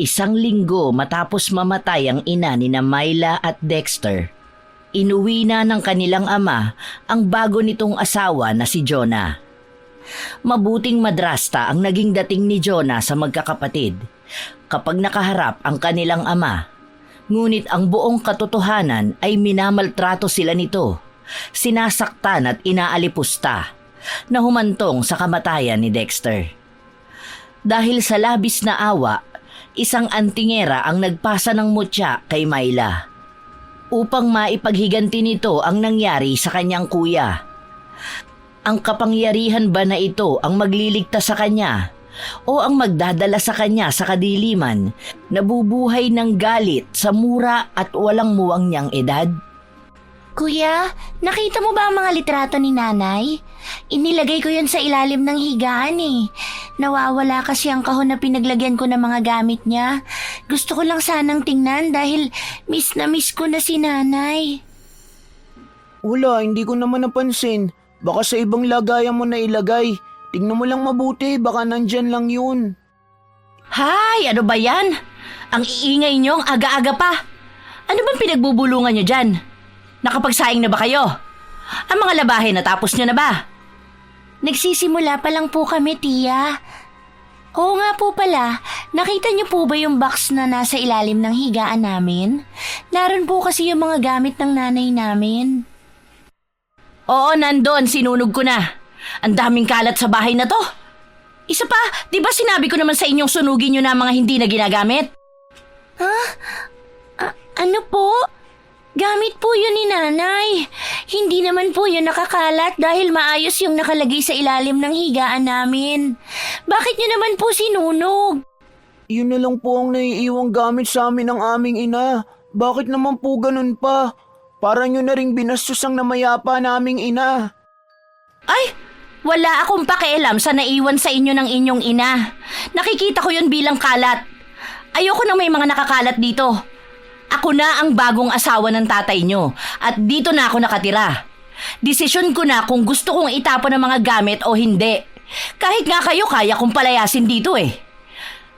Isang linggo matapos mamatay ang ina ni na Myla at Dexter, inuwi na ng kanilang ama ang bago nitong asawa na si Jonah. Mabuting madrasta ang naging dating ni Jonah sa magkakapatid kapag nakaharap ang kanilang ama. Ngunit ang buong katotohanan ay minamaltrato sila nito, sinasaktan at inaalipusta na humantong sa kamatayan ni Dexter. Dahil sa labis na awa, isang antingera ang nagpasa ng mutya kay Myla upang maipaghiganti nito ang nangyari sa kanyang kuya. Ang kapangyarihan ba na ito ang magliligtas sa kanya o ang magdadala sa kanya sa kadiliman na bubuhay ng galit sa mura at walang muwang niyang edad? Kuya, nakita mo ba ang mga litrato ni nanay? Inilagay ko yun sa ilalim ng higaan eh. Nawawala kasi ang kahon na pinaglagyan ko ng mga gamit niya. Gusto ko lang sanang tingnan dahil miss na miss ko na si nanay. Wala, hindi ko naman napansin. Baka sa ibang lagayan mo na ilagay. Tingnan mo lang mabuti, baka nandyan lang yun. Hay, ano ba yan? Ang iingay niyong aga-aga pa. Ano bang pinagbubulungan niyo dyan? Nakapagsaing na ba kayo? Ang mga labahin natapos niyo na ba? Nagsisimula pa lang po kami, tiya. Oo nga po pala, nakita niyo po ba yung box na nasa ilalim ng higaan namin? Naroon po kasi yung mga gamit ng nanay namin. Oo, nandoon. Sinunog ko na. Ang daming kalat sa bahay na to. Isa pa, di ba sinabi ko naman sa inyong sunugin nyo na mga hindi na ginagamit? Ano po? Gamit po yun ni nanay. Hindi naman po yun nakakalat dahil maayos yung nakalagay sa ilalim ng higaan namin. Bakit nyo naman po sinunog? Yun na lang po ang naiiwang gamit sa amin ng aming ina. Bakit naman po ganun pa? Para nyo na ring binastos ang namayapa naming ina. Ay, wala akong pakialam sa naiwan sa inyo ng inyong ina. Nakikita ko yun bilang kalat. Ayoko na may mga nakakalat dito. Ako na ang bagong asawa ng tatay nyo at dito na ako nakatira. Desisyon ko na kung gusto kong itapon ang mga gamit o hindi. Kahit nga kayo kaya kong palayasin dito eh.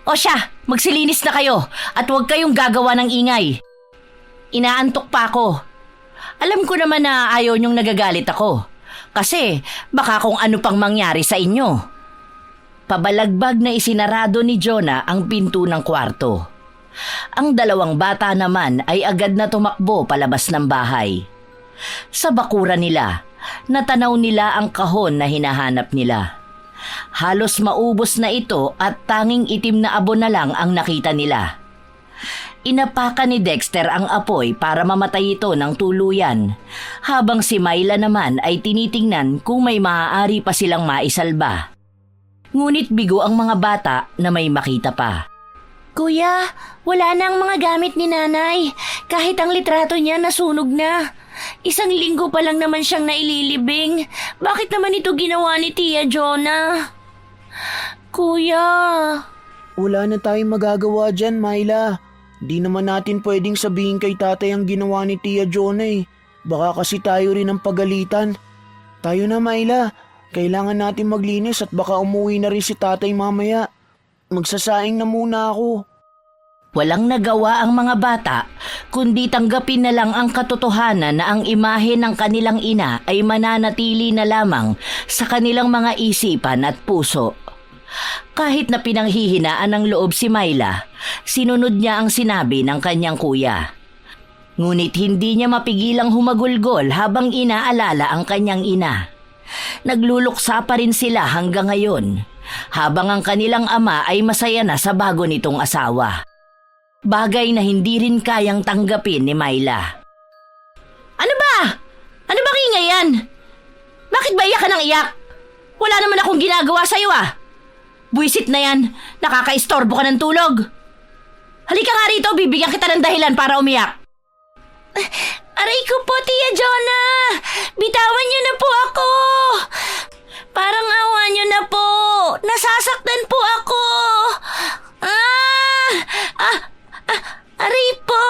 O siya, magsilinis na kayo at huwag kayong gagawa ng ingay. Inaantok pa ako. Alam ko naman na ayaw niyong nagagalit ako. Kasi baka kung ano pang mangyari sa inyo. Pabalagbag na isinarado ni Jonah ang pinto ng kwarto. Ang dalawang bata naman ay agad na tumakbo palabas ng bahay. Sa bakuran nila, natanaw nila ang kahon na hinahanap nila. Halos maubos na ito at tanging itim na abo na lang ang nakita nila. Inapakan ni Dexter ang apoy para mamatay ito ng tuluyan, habang si Myla naman ay tinitingnan kung may maaari pa silang maisalba. Ngunit bigo ang mga bata na may makita pa. Kuya, wala na ang mga gamit ni nanay. Kahit ang litrato niya nasunog na. Isang linggo pa lang naman siyang naililibing. Bakit naman ito ginawa ni Tia Jonah? Kuya. Wala na tayong magagawa dyan, Myla. Di naman natin pwedeng sabihin kay tatay ang ginawa ni Tia Jonah eh. Baka kasi tayo rin ang pagalitan. Tayo na, Myla. Kailangan natin maglinis at baka umuwi na rin si tatay mamaya. Magsasaing na muna ako. Walang nagawa ang mga bata kundi tanggapin na lang ang katotohanan na ang imahe ng kanilang ina ay mananatili na lamang sa kanilang mga isipan at puso. Kahit na pinanghihinaan ng loob si Myla, sinunod niya ang sinabi ng kanyang kuya. Ngunit hindi niya mapigilang humagulgol habang inaalala ang kanyang ina. Nagluluksa pa rin sila hanggang ngayon, habang ang kanilang ama ay masaya na sa bago nitong asawa. Bagay na hindi rin kayang tanggapin ni Myla. Ano ba? Ano ba ingay yan? Bakit ba iyak ka ng iyak? Wala naman akong ginagawa sa'yo ah. Buwisit na yan, nakakaistorbo ka ng tulog. Halika nga rito, bibigyan kita ng dahilan para umiyak. Aray ko po, Tia Jonah! Bitawan niyo na po ako! Parang awa niyo na po! Nasasaktan po ako! Aray po!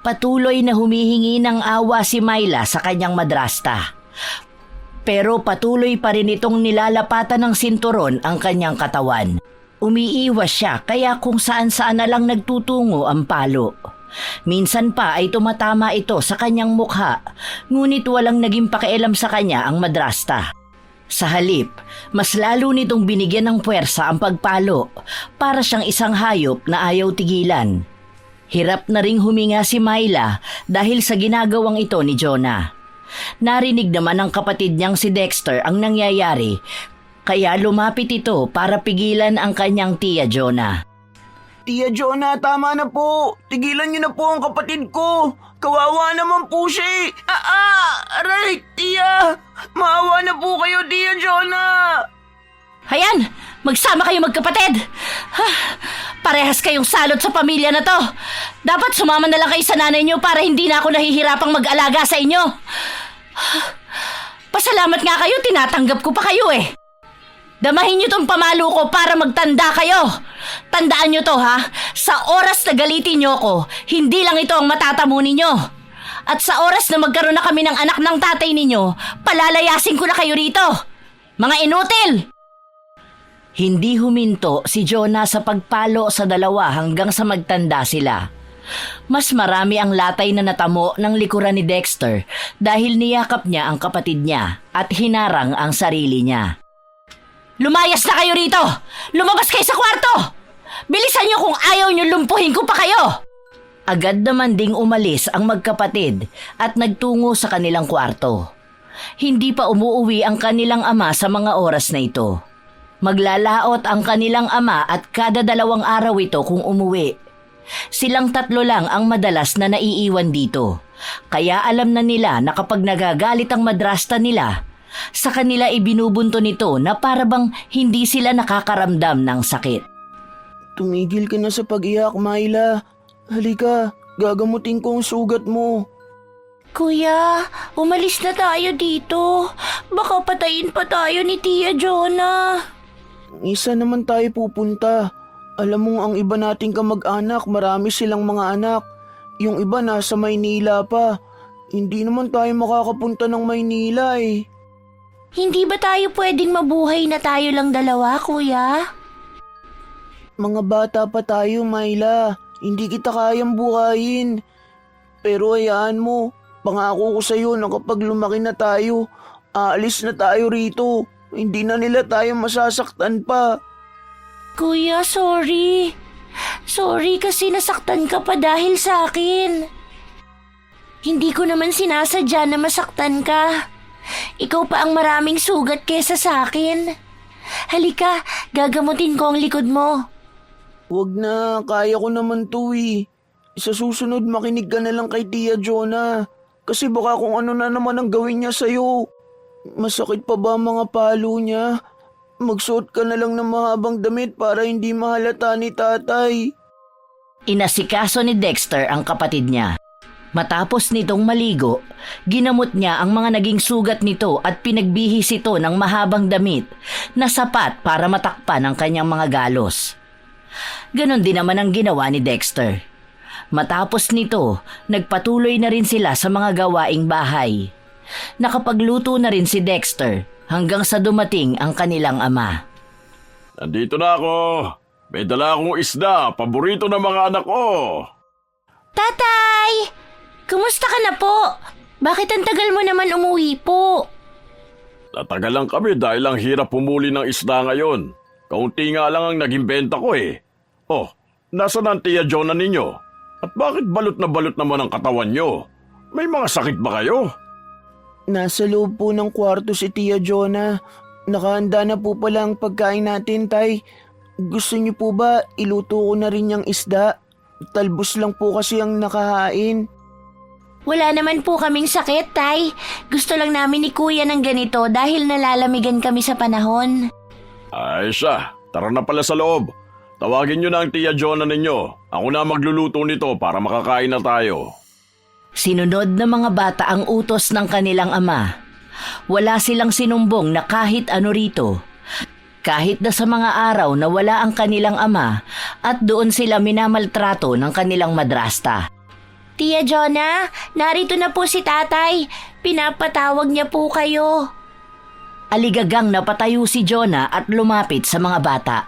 Patuloy na humihingi ng awa si Myla sa kanyang madrasta. Pero patuloy pa rin itong nilalapatan ng sinturon ang kanyang katawan. Umiiwas siya kaya kung saan-saan na lang nagtutungo ang palo. Minsan pa ay tumatama ito sa kanyang mukha, ngunit walang naging pakialam sa kanya ang madrasta. Sa halip, mas lalo nitong binigyan ng puwersa ang pagpalo para siyang isang hayop na ayaw tigilan. Hirap na ring huminga si Myla dahil sa ginagawang ito ni Jonah. Narinig naman ng kapatid niyang si Dexter ang nangyayari, kaya lumapit ito para pigilan ang kanyang tiya Jonah. Tia Jonah, tama na po. Tigilan niyo na po ang kapatid ko. Kawawa naman po siya. Aray, tiya. Maawa na po kayo, Tia Jonah. Hayan, magsama kayo magkapatid. Parehas kayong salot sa pamilya na to. Dapat sumama na lang kayo sa nanay niyo para hindi na ako nahihirapang mag-alaga sa inyo. Pasalamat nga kayo, tinatanggap ko pa kayo eh. Damahin niyo tong pamalo ko para magtanda kayo. Tandaan niyo to ha, sa oras na galitin niyo ko, hindi lang ito ang matatamo ninyo. At sa oras na magkaroon na kami ng anak ng tatay ninyo, palalayasin ko na kayo rito. Mga inutil! Hindi huminto si Jonah sa pagpalo sa dalawa hanggang sa magtanda sila. Mas marami ang latay na natamo ng likuran ni Dexter dahil niyakap niya ang kapatid niya at hinarang ang sarili niya. Lumayas na kayo rito! Lumabas kayo sa kwarto! Bilisan niyo kung ayaw niyo lumpuhin ko pa kayo! Agad naman ding umalis ang magkapatid at nagtungo sa kanilang kwarto. Hindi pa umuuwi ang kanilang ama sa mga oras na ito. Maglalaot ang kanilang ama at kada 2 araw ito kung umuwi. Silang 3 lang ang madalas na naiiwan dito. Kaya alam na nila na kapag nagagalit ang madrasta nila, sa kanila ibinubunto nito na para bang hindi sila nakakaramdam ng sakit. Tumigil ka na sa pag-iyak, Myla. Halika, gagamutin ko ang sugat mo. Kuya, umalis na tayo dito. Baka patayin pa tayo ni Tia Jonah. Isa naman tayo pupunta. Alam mo ang iba nating kamag-anak, marami silang mga anak. Yung iba nasa Maynila pa. Hindi naman tayo makakapunta ng Maynila eh. Hindi ba tayo pwedeng mabuhay na tayo lang dalawa, kuya? Mga bata pa tayo, Myla. Hindi kita kayang buhayin. Pero hayaan mo, pangako ko sa'yo na kapag lumaki na tayo, aalis na tayo rito. Hindi na nila tayo masasaktan pa. Kuya, sorry. Sorry kasi nasaktan ka pa dahil sa akin. Hindi ko naman sinasadya na masaktan ka. Ikaw pa ang maraming sugat kesa sa akin. Halika, gagamutin ko ang likod mo. Huwag na, kaya ko naman to eh. Sa susunod makinig ka na lang kay Tia Jonah. Kasi baka kung ano na naman ang gawin niya sa'yo. Masakit pa ba ang mga palo niya? Magsuot ka na lang ng mahabang damit para hindi mahalata ni tatay. Inasikaso ni Dexter ang kapatid niya. Matapos nitong maligo, ginamot niya ang mga naging sugat nito at pinagbihis ito ng mahabang damit na sapat para matakpan ang kanyang mga galos. Ganon din naman ang ginawa ni Dexter. Matapos nito, nagpatuloy na rin sila sa mga gawaing bahay. Nakapagluto na rin si Dexter hanggang sa dumating ang kanilang ama. Nandito na ako. May dala akong isda, paborito ng mga anak ko. Tatay! Kumusta ka na po? Bakit ang tagal mo naman umuwi po? Natagalan kami dahil ang hirap pumuli ng isda ngayon. Kaunti nga lang ang naging benta ko eh. Oh, nasaan ang Tia Jonah ninyo? At bakit balot na balot naman ang katawan nyo? May mga sakit ba kayo? Nasa loob po ng kwarto si Tia Jonah. Nakahanda na po pala ang pagkain natin, Tay. Gusto niyo po ba iluto ko na rin yung isda? Talbos lang po kasi ang nakahain. Wala naman po kaming sakit, Tay. Gusto lang namin ni Kuya ng ganito dahil nalalamigan kami sa panahon. Ay siya, tara na pala sa loob. Tawagin nyo na ang Tia Jonah ninyo. Ako na magluluto nito para makakain na tayo. Sinunod ng mga bata ang utos ng kanilang ama. Wala silang sinumbong na kahit ano rito. Kahit na sa mga araw na wala ang kanilang ama at doon sila minamaltrato ng kanilang madrasta. Tia Jonah, narito na po si tatay. Pinapatawag niya po kayo. Aligagang napatayo si Jonah at lumapit sa mga bata.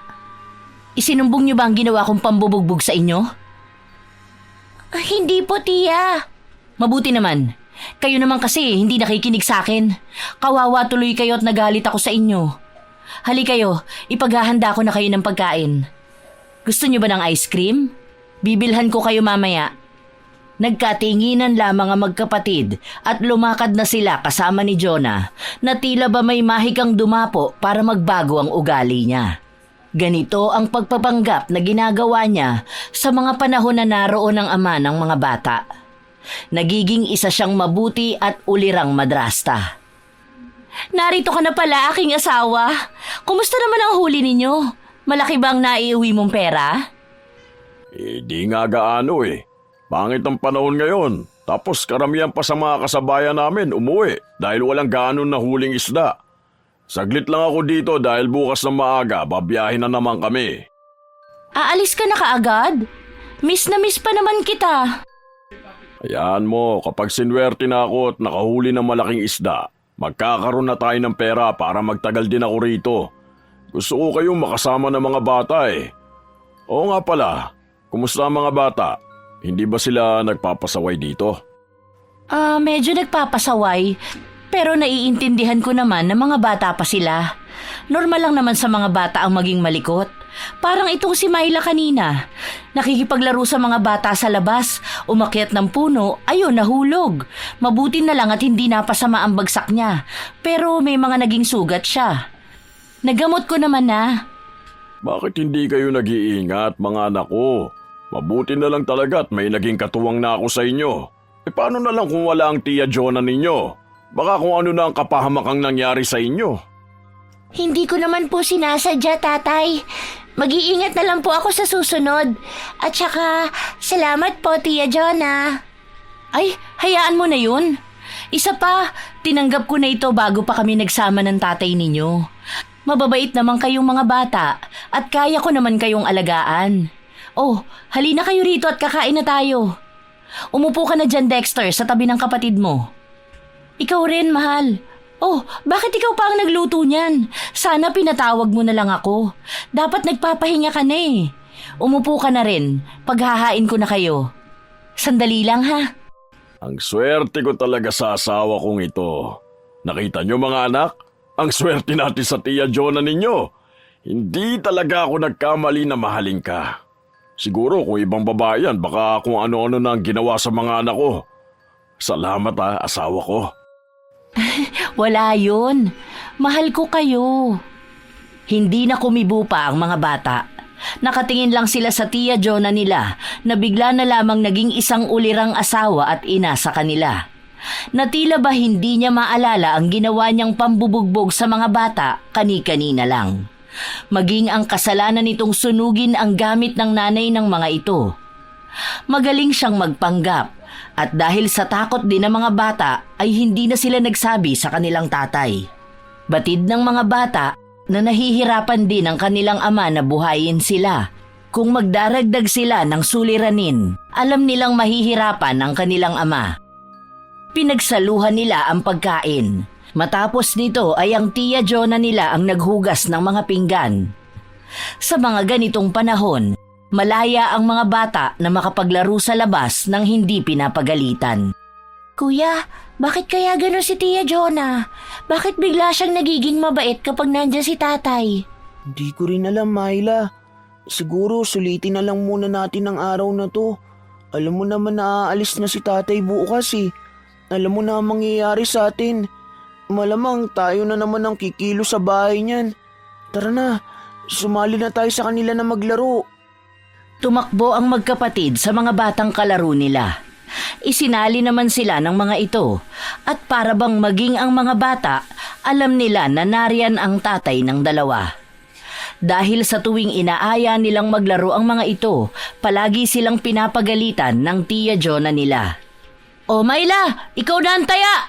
Isinumbong niyo ba ang ginawa kong pambubugbog sa inyo? Hindi po, tiya. Mabuti naman. Kayo naman kasi hindi nakikinig sa akin. Kawawa tuloy kayo at nagalit ako sa inyo. Hali kayo, ipaghahanda ko na kayo ng pagkain. Gusto niyo ba ng ice cream? Bibilhan ko kayo mamaya. Nagkatinginan lamang ang magkapatid at lumakad na sila kasama ni Jonah na tila ba may mahikang dumapo para magbago ang ugali niya. Ganito ang pagpapanggap na ginagawa niya sa mga panahon na naroon ang ama ng mga bata. Nagiging isa siyang mabuti at ulirang madrasta. Narito ka na pala, aking asawa. Kumusta naman ang huli ninyo? Malaki bang naiuwi mong pera? Di nga gaano eh. Pangit ang panahon ngayon. Tapos karamihan pa sa mga kasabayan namin umuwi dahil walang gaano na huling isda. Saglit lang ako dito dahil bukas na maaga babiyahin na naman kami. Aalis ka na kaagad? Miss na miss pa naman kita. Hayaan mo, kapag sinwerte na ako at nakahuli ng malaking isda, magkakaroon na tayo ng pera para magtagal din ako rito. Gusto ko kayong makasama ng mga bata eh. Oo nga pala, kumusta ang mga bata? Hindi ba sila nagpapasaway dito? Medyo nagpapasaway. Pero naiintindihan ko naman na mga bata pa sila. Normal lang naman sa mga bata ang maging malikot. Parang itong si Myla kanina. Nakikipaglaro sa mga bata sa labas, umakyat ng puno, ayun nahulog. Mabuti na lang at hindi napasama ang bagsak niya. Pero may mga naging sugat siya. Nagamot ko naman na. Bakit hindi kayo nag-iingat mga anak ko? Mabuti na lang talaga at may naging katuwang na ako sa inyo. Paano na lang kung wala ang Tia Jonah ninyo? Baka kung ano na ang kapahamakang nangyari sa inyo. Hindi ko naman po sinasadya, tatay. Mag-iingat na lang po ako sa susunod. At saka, salamat po, Tia Jonah. Ay, hayaan mo na yun. Isa pa, tinanggap ko na ito bago pa kami nagsama ng tatay ninyo. Mababait naman kayong mga bata at kaya ko naman kayong alagaan. Oh, halina kayo rito at kakain na tayo. Umupo ka na dyan, Dexter, sa tabi ng kapatid mo. Ikaw rin, mahal. Oh, bakit ikaw pa ang nagluto niyan? Sana pinatawag mo na lang ako. Dapat nagpapahinga ka na eh. Umupo ka na rin. Paghahain ko na kayo. Sandali lang ha. Ang swerte ko talaga sa asawa kong ito. Nakita niyo mga anak? Ang swerte natin sa Tia Jonah ninyo. Hindi talaga ako nagkamali na mahalin ka. Siguro kung ibang babae yan, baka kung ano-ano na ang ginawa sa mga anak ko. Salamat asawa ko. Wala yun. Mahal ko kayo. Hindi na kumibo pa ang mga bata. Nakatingin lang sila sa Tia Jonah nila na bigla na lamang naging isang ulirang asawa at ina sa kanila. Na tila ba hindi niya maalala ang ginawa niyang pambubugbog sa mga bata kani-kanina lang. Maging ang kasalanan nitong sunugin ang gamit ng nanay ng mga ito. Magaling siyang magpanggap. At dahil sa takot din ng mga bata ay hindi na sila nagsabi sa kanilang tatay. Batid ng mga bata na nahihirapan din ang kanilang ama na buhayin sila. Kung magdaragdag sila ng suliranin, alam nilang mahihirapan ang kanilang ama. Pinagsaluhan nila ang pagkain. Matapos nito ay ang Tia Jonah nila ang naghugas ng mga pinggan. Sa mga ganitong panahon, malaya ang mga bata na makapaglaro sa labas nang hindi pinapagalitan. Kuya, bakit kaya gano'n si Tia Jonah? Bakit bigla siyang nagiging mabait kapag nandiyan si tatay? Hindi ko rin alam, Myla. Siguro sulitin na lang muna natin ang araw na to. Alam mo naman na aalis na si tatay bukas eh. Alam mo na ang mangyayari sa atin. Malamang tayo na naman ang kikilo sa bahay niyan. Tara na, sumali na tayo sa kanila na maglaro. Tumakbo ang magkapatid sa mga batang kalaro nila. Isinali naman sila ng mga ito at para bang maging ang mga bata, alam nila na nariyan ang tatay ng dalawa. Dahil sa tuwing inaaya nilang maglaro ang mga ito, palagi silang pinapagalitan ng Tia Jonah nila. O Myla, ikaw na ang taya!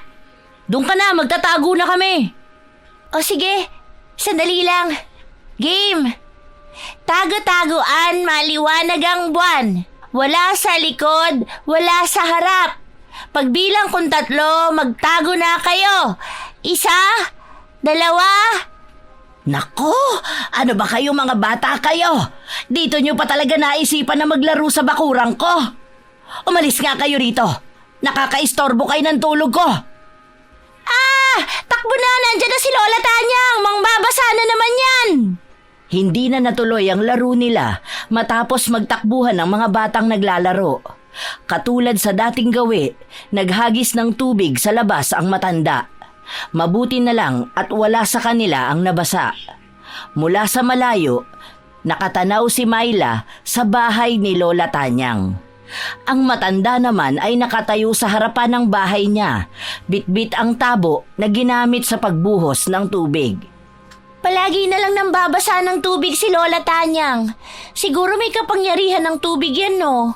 Doon ka na, magtatago na kami! O sige, sandali lang. Game! Tago-taguan, maliwanag ang buwan. Wala sa likod, wala sa harap. Pagbilang kong 3, magtago na kayo. 1, 2, Nako, ano ba kayo mga bata kayo? Dito nyo pa talaga naisipan na maglaro sa bakurang ko. Umalis nga kayo rito. Nakakaistorbo kayo ng tulog ko. Takbo na, nandyan na si Lola Tanyang. Mangbabasa na naman yan. Hindi na natuloy ang laro nila matapos magtakbuhan ng mga batang naglalaro. Katulad sa dating gawi, naghagis ng tubig sa labas ang matanda. Mabuti na lang at wala sa kanila ang nabasa. Mula sa malayo, nakatanaw si Myla sa bahay ni Lola Tanyang. Ang matanda naman ay nakatayo sa harapan ng bahay niya, bitbit ang tabo na ginamit sa pagbuhos ng tubig. Palagi na lang nang babasa ng tubig si Lola Tanyang. Siguro may kapangyarihan ng tubig yan, no?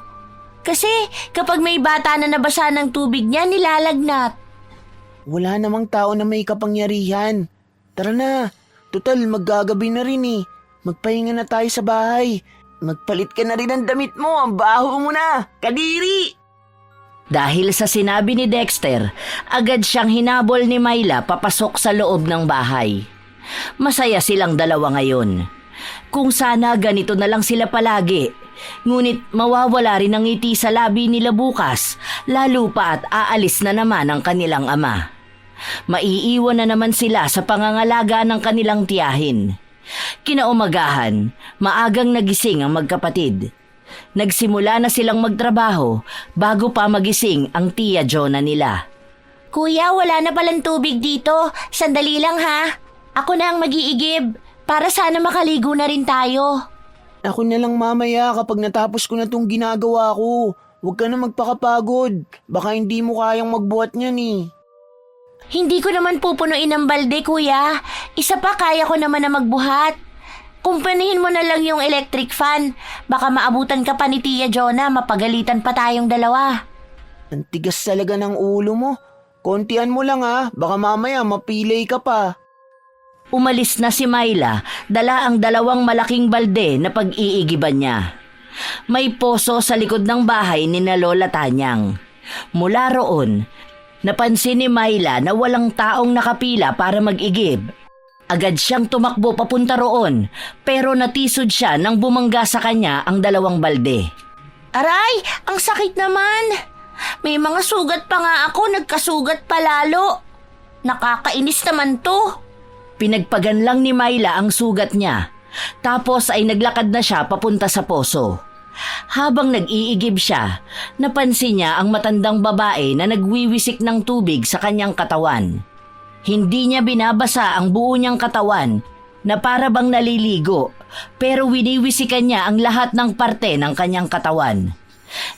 Kasi kapag may bata na nabasa ng tubig niya, nilalagnat. Wala namang tao na may kapangyarihan. Tara na, tutal maggagabi na rin eh. Magpahinga na tayo sa bahay. Magpalit ka na rin ng damit mo, ang baho mo na, kadiri! Dahil sa sinabi ni Dexter, agad siyang hinabol ni Myla papasok sa loob ng bahay. Masaya silang dalawa ngayon. Kung sana ganito na lang sila palagi, ngunit mawawala rin ang ngiti sa labi nila bukas, lalo pa at aalis na naman ang kanilang ama. Maiiwan na naman sila sa pangangalaga ng kanilang tiyahin. Kinaumagahan, maagang nagising ang magkapatid. Nagsimula na silang magtrabaho bago pa magising ang Tia Jonah nila. Kuya, wala na palang tubig dito. Sandali lang ha. Ako na ang mag-iigib para sana makaligo na rin tayo. Ako na lang mamaya kapag natapos ko na tong ginagawa ko. Huwag ka na magpakapagod. Baka hindi mo kayang magbuhat niyan eh. Hindi ko naman pupunuin ang balde, kuya. Isa pa kaya ko naman na magbuhat. Kumpanihin mo na lang yung electric fan. Baka maabutan ka pa ni Tia Jonah, mapagalitan pa tayong dalawa. Ang tigas talaga ng ulo mo. Kontian mo lang ha, baka mamaya mapilay ka pa. Umalis na si Myla, dala ang dalawang malaking balde na pag-iigiban niya. May poso sa likod ng bahay ni na Lola Tanyang. Mula roon, napansin ni Myla na walang taong nakapila para mag-igib. Agad siyang tumakbo papunta roon, pero natisod siya nang bumangga sa kanya ang dalawang balde. Aray, ang sakit naman. May mga sugat pa nga ako, nagkasugat pa lalo. Nakakainis naman to. Pinagpagan lang ni Myla ang sugat niya, tapos ay naglakad na siya papunta sa poso. Habang nag-iigib siya, napansin niya ang matandang babae na nagwiwisik ng tubig sa kanyang katawan. Hindi niya binabasa ang buo niyang katawan na para bang naliligo, pero winiwisikan niya ang lahat ng parte ng kanyang katawan.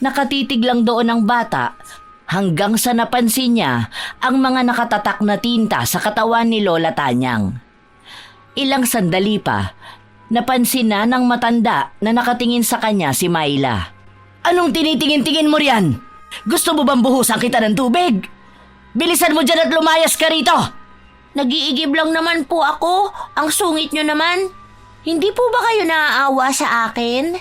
Nakatitig lang doon ang bata hanggang sa napansin niya ang mga nakatatak na tinta sa katawan ni Lola Tanyang. Ilang sandali pa, napansin na ng matanda na nakatingin sa kanya si Myla. Anong tinitingin-tingin mo riyan? Gusto mo bang buhusan kita ng tubig? Bilisan mo dyan at lumayas ka rito! Nag-iigib lang naman po ako. Ang sungit nyo naman. Hindi po ba kayo naaawa sa akin?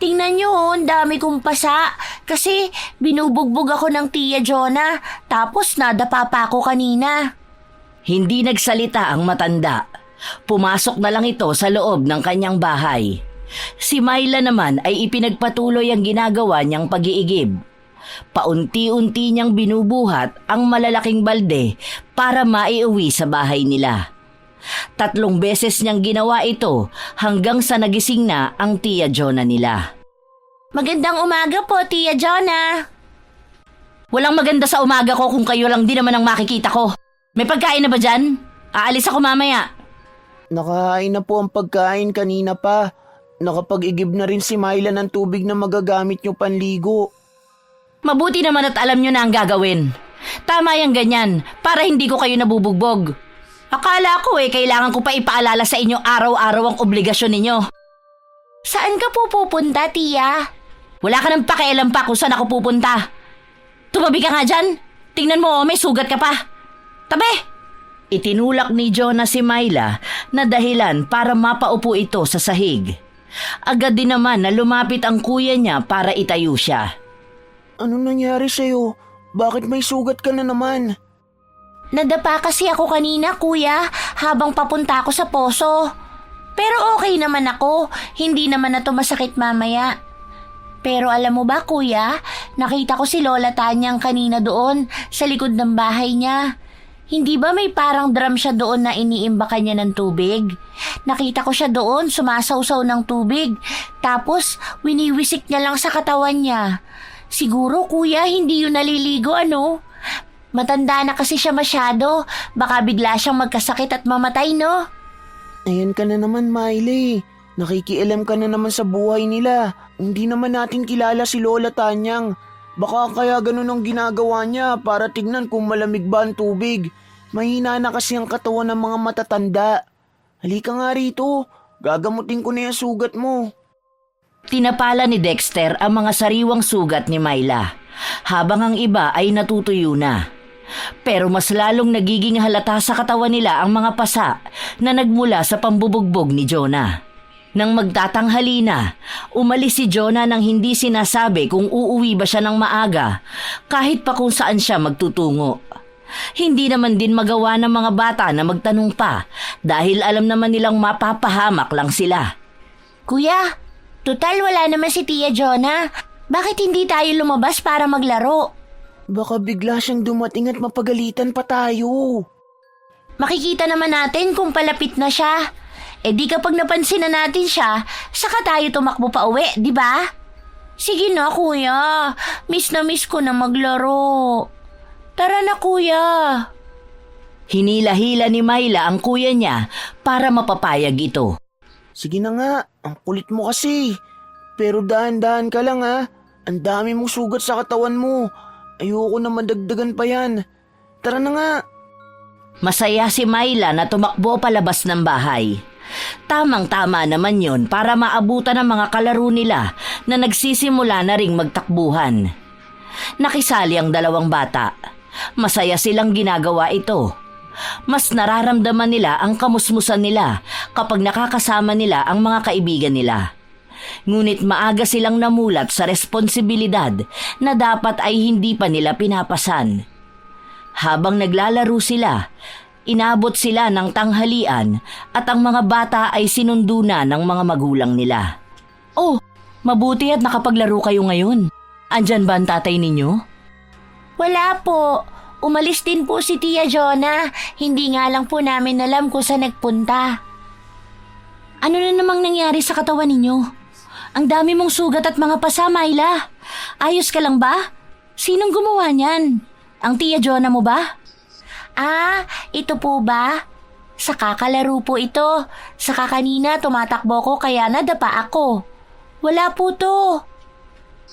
Tingnan nyo, ang dami kong pasa. Kasi binubugbog ako ng Tia Jonah. Tapos nadapa pa ako kanina. Hindi nagsalita ang matanda. Pumasok na lang ito sa loob ng kanyang bahay. Si Myla naman ay ipinagpatuloy ang ginagawa niyang pag-iigib. Paunti-unti niyang binubuhat ang malalaking balde para maiuwi sa bahay nila. 3 beses niyang ginawa ito hanggang sa nagising na ang Tia Jonah nila. Magandang umaga po, Tia Jonah. Walang maganda sa umaga ko kung kayo lang din naman ang makikita ko. May pagkain na ba dyan? Aalis ako mamaya. Nakahain na po ang pagkain kanina pa. Nakapag-igib na rin si Myla ng tubig na magagamit nyo panligo. Mabuti naman at alam nyo na ang gagawin. Tama yung ganyan, para hindi ko kayo nabubugbog. Akala ko kailangan ko pa ipaalala sa inyo araw-araw ang obligasyon ninyo. Saan ka po pupunta, Tia? Wala ka nang pakialam pa kung saan ako pupunta. Tumabi ka nga dyan. Tingnan mo, may sugat ka pa. Tabi! Itinulak ni Jonah si Myla na dahilan para mapaupo ito sa sahig. Agad din naman na lumapit ang kuya niya para itayo siya. Anong nangyari sa'yo? Bakit may sugat ka na naman? Nadapa kasi ako kanina, kuya, habang papunta ako sa poso. Pero okay naman ako, hindi naman na to masakit mamaya. Pero alam mo ba, kuya, nakita ko si Lola Tanyang kanina doon sa likod ng bahay niya. Hindi ba may parang drum siya doon na iniimbakan niya ng tubig? Nakita ko siya doon sumasawsaw ng tubig. Tapos winiwisik niya lang sa katawan niya. Siguro, kuya, hindi yun naliligo, ano? Matanda na kasi siya masyado. Baka bigla siyang magkasakit at mamatay, no? Ayan ka na naman, Miley. Nakikialam ka na naman sa buhay nila. Hindi naman natin kilala si Lola Tanyang. Baka kaya ganun ang ginagawa niya para tignan kung malamig ba ang tubig. Mahina na kasi ang katawan ng mga matatanda. Halika nga rito. Gagamutin ko na yung sugat mo. Tinapala ni Dexter ang mga sariwang sugat ni Myla, habang ang iba ay natutuyo na. Pero mas lalong nagiging halata sa katawan nila ang mga pasa na nagmula sa pambubugbog ni Jonah. Nang magtatanghali na, umalis si Jonah nang hindi sinasabi kung uuwi ba siya ng maaga, kahit pa kung saan siya magtutungo. Hindi naman din magawa ng mga bata na magtanong pa dahil alam naman nilang mapapahamak lang sila. Kuya, total wala naman si Tia Jonah. Bakit hindi tayo lumabas para maglaro? Baka bigla siyang dumating at mapagalitan pa tayo. Makikita naman natin kung palapit na siya. Eh di kapag napansin na natin siya, saka tayo tumakbo pa uwi, di ba? Sige na, kuya. Miss na miss ko na maglaro. Tara na, kuya. Hinila-hila ni Myla ang kuya niya para mapapayag ito. Sige na nga, ang kulit mo kasi. Pero dahan-dahan ka lang ha. Ang dami mong sugat sa katawan mo. Ayoko na madagdagan pa yan. Tara na nga. Masaya si Myla na tumakbo palabas ng bahay. Tamang-tama naman yon para maabutan ng mga kalaro nila na nagsisimula na ring magtakbuhan. Nakisali ang dalawang bata. Masaya silang ginagawa ito. Mas nararamdaman nila ang kamusmusan nila kapag nakakasama nila ang mga kaibigan nila. Ngunit maaga silang namulat sa responsibilidad na dapat ay hindi pa nila pinapasan. Habang naglalaro sila, inabot sila ng tanghalian at ang mga bata ay sinundo na ng mga magulang nila. Oh, mabuti at nakapaglaro kayo ngayon. Andyan ba ang tatay ninyo? Wala po. Umalis din po si Tia Jonah. Hindi nga lang po namin alam kung saan nagpunta. Ano na namang nangyari sa katawan ninyo? Ang dami mong sugat at mga pasa, Myla. Ayos ka lang ba? Sinong gumawa niyan? Ang Tia Jonah mo ba? Ah, ito po ba? Sa kakalaro po ito. Saka kanina tumatakbo ko kaya nadapa ako. Wala po to.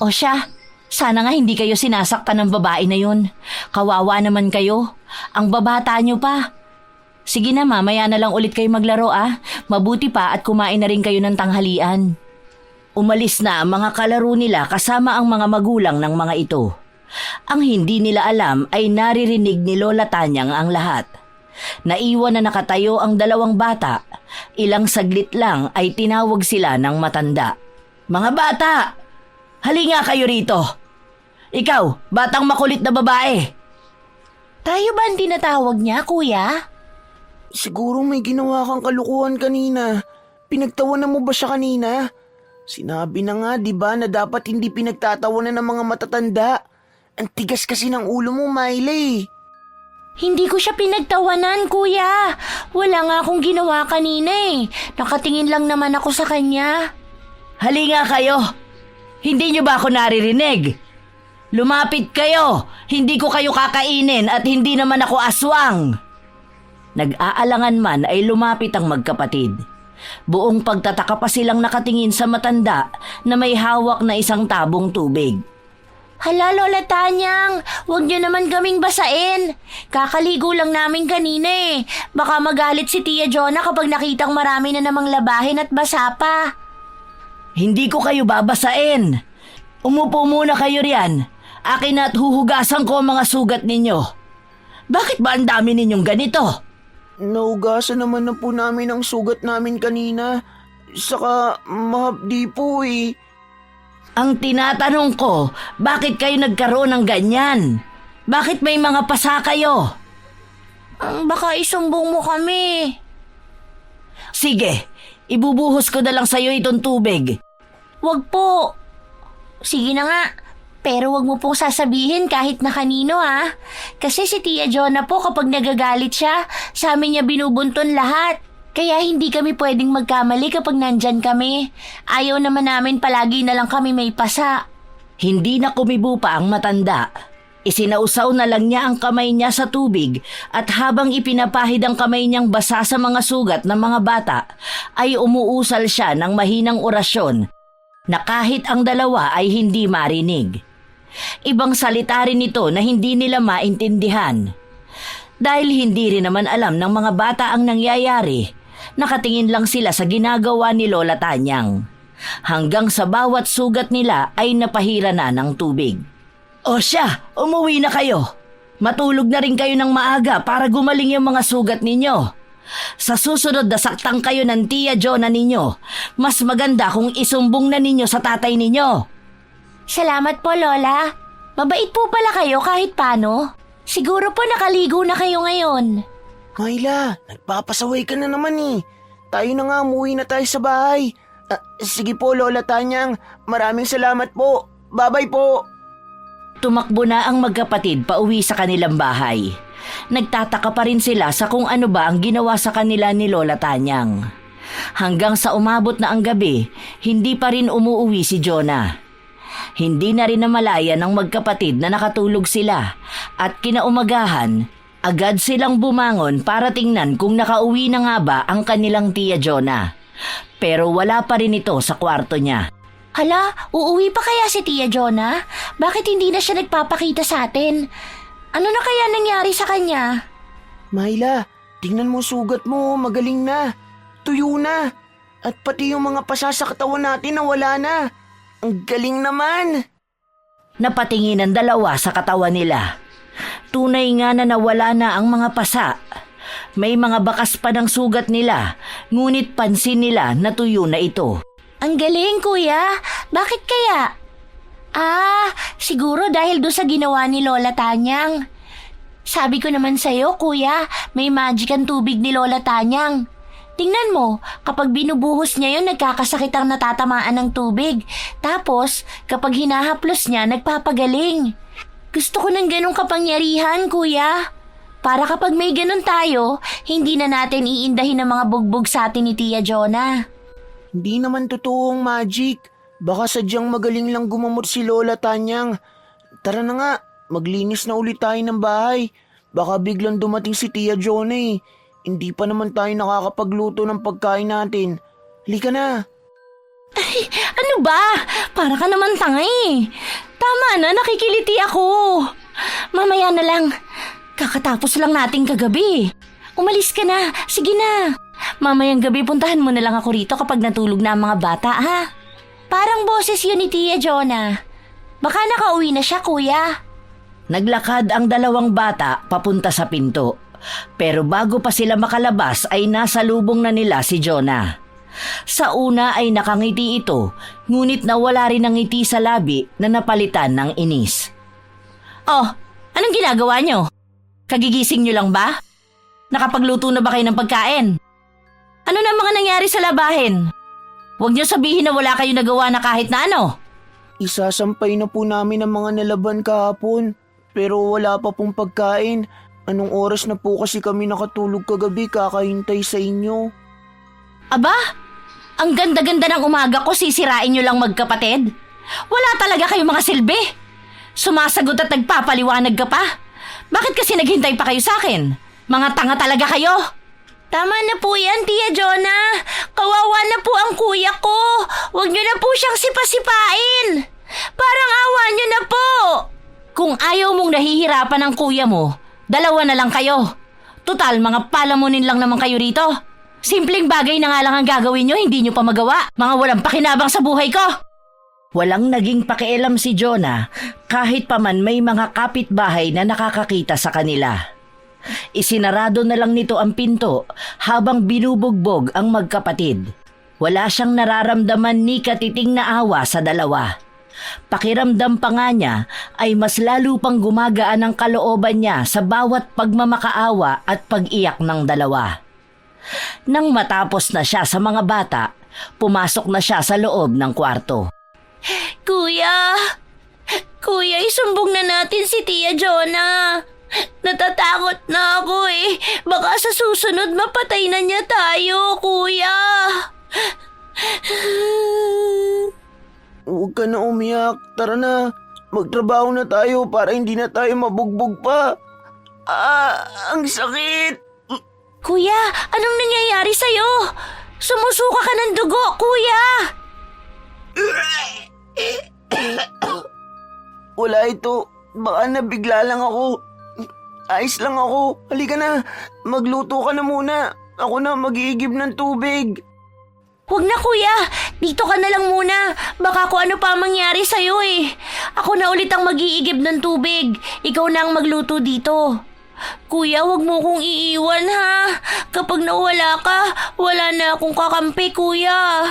O siya, sana nga hindi kayo sinasaktan ng babae na yun. Kawawa naman kayo. Ang babata nyo pa. Sige na, mamaya na lang ulit kayo maglaro ah. Mabuti pa at kumain na rin kayo ng tanghalian. Umalis na ang mga kalaro nila kasama ang mga magulang ng mga ito. Ang hindi nila alam ay naririnig ni Lola Tanyang ang lahat. Naiwan na nakatayo ang dalawang bata. Ilang saglit lang ay tinawag sila ng matanda. Mga bata! Halika kayo rito! Ikaw, batang makulit na babae! Tayo ba ang tinatawag niya, kuya? Siguro may ginawa kang kalukuhan kanina. Pinagtawanan mo ba siya kanina? Sinabi na nga, di ba, na dapat hindi pinagtatawanan ng mga matatanda. Ang tigas kasi ng ulo mo, Miley. Hindi ko siya pinagtawanan, kuya. Wala nga akong ginawa kanina eh. Nakatingin lang naman ako sa kanya. Halika kayo! Hindi niyo ba ako naririnig? Lumapit kayo! Hindi ko kayo kakainin at hindi naman ako aswang! Nag-aalangan man ay lumapit ang magkapatid. Buong pagtataka pa silang nakatingin sa matanda na may hawak na isang tabong tubig. Hala, Lola Tanyang, huwag niyo naman kaming basain. Kakaligo lang namin kanina eh. Baka magalit si Tia Jonah kapag nakitang marami na namang labahin at basa pa. Hindi ko kayo babasain. Umupo muna kayo riyan. Akin na at huhugasan ko ang mga sugat ninyo. Bakit ba ang dami ninyong ganito? Naugasan naman na po namin ang sugat namin kanina. Saka mahapdi po eh. Ang tinatanong ko, bakit kayo nagkaroon ng ganyan? Bakit may mga pasa kayo? Baka isumbong mo kami. Sige, ibubuhos ko na lang sa'yo itong tubig. Wag po. Sige na nga. Pero wag mo pong sasabihin kahit na kanino ha. Kasi si Tia Jonah po kapag nagagalit siya, sa amin niya binubunton lahat. Kaya hindi kami pwedeng magkamali kapag nandyan kami. Ayaw naman namin palagi na lang kami may pasa. Hindi na kumibo pa ang matanda. Isinausaw na lang niya ang kamay niya sa tubig at habang ipinapahid ang kamay niyang basa sa mga sugat ng mga bata, ay umuusal siya ng mahinang orasyon na kahit ang dalawa ay hindi marinig. Ibang salita rin ito na hindi nila maintindihan. Dahil hindi rin naman alam ng mga bata ang nangyayari, nakatingin lang sila sa ginagawa ni Lola Tanyang. Hanggang sa bawat sugat nila ay napahira na ng tubig. O siya, umuwi na kayo. Matulog na rin kayo ng maaga para gumaling yung mga sugat ninyo. Sa susunod na saktang kayo ng Tia Jonah ninyo, mas maganda kung isumbong na ninyo sa tatay ninyo. Salamat po, Lola. Mabait po pala kayo kahit paano. Siguro po nakaligo na kayo ngayon. Myla, nagpapasaway ka na naman eh. Tayo na nga, umuwi na tayo sa bahay. Sige po, Lola Tanyang. Maraming salamat po. Bye-bye po. Tumakbo na ang magkapatid pauwi sa kanilang bahay. Nagtataka pa rin sila sa kung ano ba ang ginawa sa kanila ni Lola Tanyang. Hanggang sa umabot na ang gabi, hindi pa rin umuuwi si Jonah. Hindi na rin namalaya ng magkapatid na nakatulog sila at kinaumagahan, agad silang bumangon para tingnan kung nakauwi na nga ba ang kanilang Tia Jonah. Pero wala pa rin ito sa kwarto niya. Hala, uuwi pa kaya si Tia Jonah? Bakit hindi na siya nagpapakita sa atin? Ano na kaya nangyari sa kanya? Myla, tingnan mo sugat mo, magaling na. Tuyo na. At pati yung mga pasa sa katawan natin nawala na. Ang galing naman. Napatingin ang dalawa sa katawan nila. Tunay nga na nawala na ang mga pasa. May mga bakas pa ng sugat nila, ngunit pansin nila na tuyo na ito. Ang galing, kuya. Bakit kaya? Siguro dahil doon sa ginawa ni Lola Tanyang. Sabi ko naman sa'yo, kuya, may magic ang tubig ni Lola Tanyang. Tingnan mo, kapag binubuhos niya yun, nagkakasakit ang natatamaan ng tubig. Tapos, kapag hinahaplos niya, nagpapagaling. Gusto ko ng ganong kapangyarihan, kuya. Para kapag may ganon tayo, hindi na natin iindahin ang mga bugbog sa atin ni Tia Jonah. Hindi naman totoong magic. Baka sadyang magaling lang gumamot si Lola Tanyang. Tara na nga, maglinis na ulit tayo ng bahay. Baka biglang dumating si Tia Jonah eh. Hindi pa naman tayo nakakapagluto ng pagkain natin. Halika na. Ay, ano ba? Para ka naman tanga eh. Tama na, nakikiliti ako. Mamaya na lang. Kakatapos lang nating kagabi. Umalis ka na. Sige na. Mamayang gabi puntahan mo na lang ako rito kapag natulog na ang mga bata, ha? Parang boses yun ni Tia Jonah. Baka nakauwi na siya, kuya. Naglakad ang dalawang bata papunta sa pinto. Pero bago pa sila makalabas ay nasa lubong na nila si Jonah. Sa una ay nakangiti ito, ngunit nawala rin ang ngiti sa labi na napalitan ng inis. Oh, anong ginagawa nyo? Kagigising nyo lang ba? Nakapagluto na ba kayo ng pagkain? Ano na mga nangyari sa labahin? Huwag nyo sabihin na wala kayo nagawa na kahit na ano. Isasampay na po namin ang mga nalaban kahapon. Pero wala pa pong pagkain. Anong oras na po kasi kami nakatulog kagabi kakahintay sa inyo? Aba, ang ganda-ganda ng umaga ko sisirain nyo lang magkapatid? Wala talaga kayong mga silbi. Sumasagot at nagpapaliwanag ka pa. Bakit kasi naghintay pa kayo sa akin? Mga tanga talaga kayo. Tama na po yan, Tia Jonah. Kawawa na po ang kuya ko. Huwag niyo na po siyang sipasipain. Parang awa niyo na po. Kung ayaw mong nahihirapan ng kuya mo, dalawa na lang kayo. Total, mga palamunin lang naman kayo rito. Simpleng bagay na nga lang ang gagawin nyo, hindi nyo pa magawa. Mga walang pakinabang sa buhay ko. Walang naging pakialam si Jonah kahit pa man may mga kapitbahay na nakakakita sa kanila. Isinarado na lang nito ang pinto habang binubugbog ang magkapatid. Wala siyang nararamdaman ni katiting na awa sa dalawa. Pakiramdam pa nga niya ay mas lalo pang gumagaan ang kalooban niya sa bawat pagmamakaawa at pag-iyak ng dalawa. Nang matapos na siya sa mga bata, pumasok na siya sa loob ng kwarto. Kuya! Kuya, isumbong na natin si Tia Jonah. Natatakot na ako eh. Baka sa susunod mapatay na niya tayo, kuya. Huwag ka na umiyak. Tara na. Magtrabaho na tayo para hindi na tayo mabugbog pa. Ang sakit. Kuya, anong nangyayari sa'yo? Sumusuka ka ng dugo, kuya. Wala ito. Baka nabigla lang ako. Ayos lang ako. Halika na. Magluto ka na muna. Ako na mag-iigib ng tubig. Huwag na, kuya. Dito ka na lang muna. Baka kung ano pa mangyari sa'yo eh. Ako na ulit ang mag-iigib ng tubig. Ikaw na ang magluto dito. Kuya, huwag mo kong iiwan ha. Kapag nawala ka, wala na akong kakampi, kuya.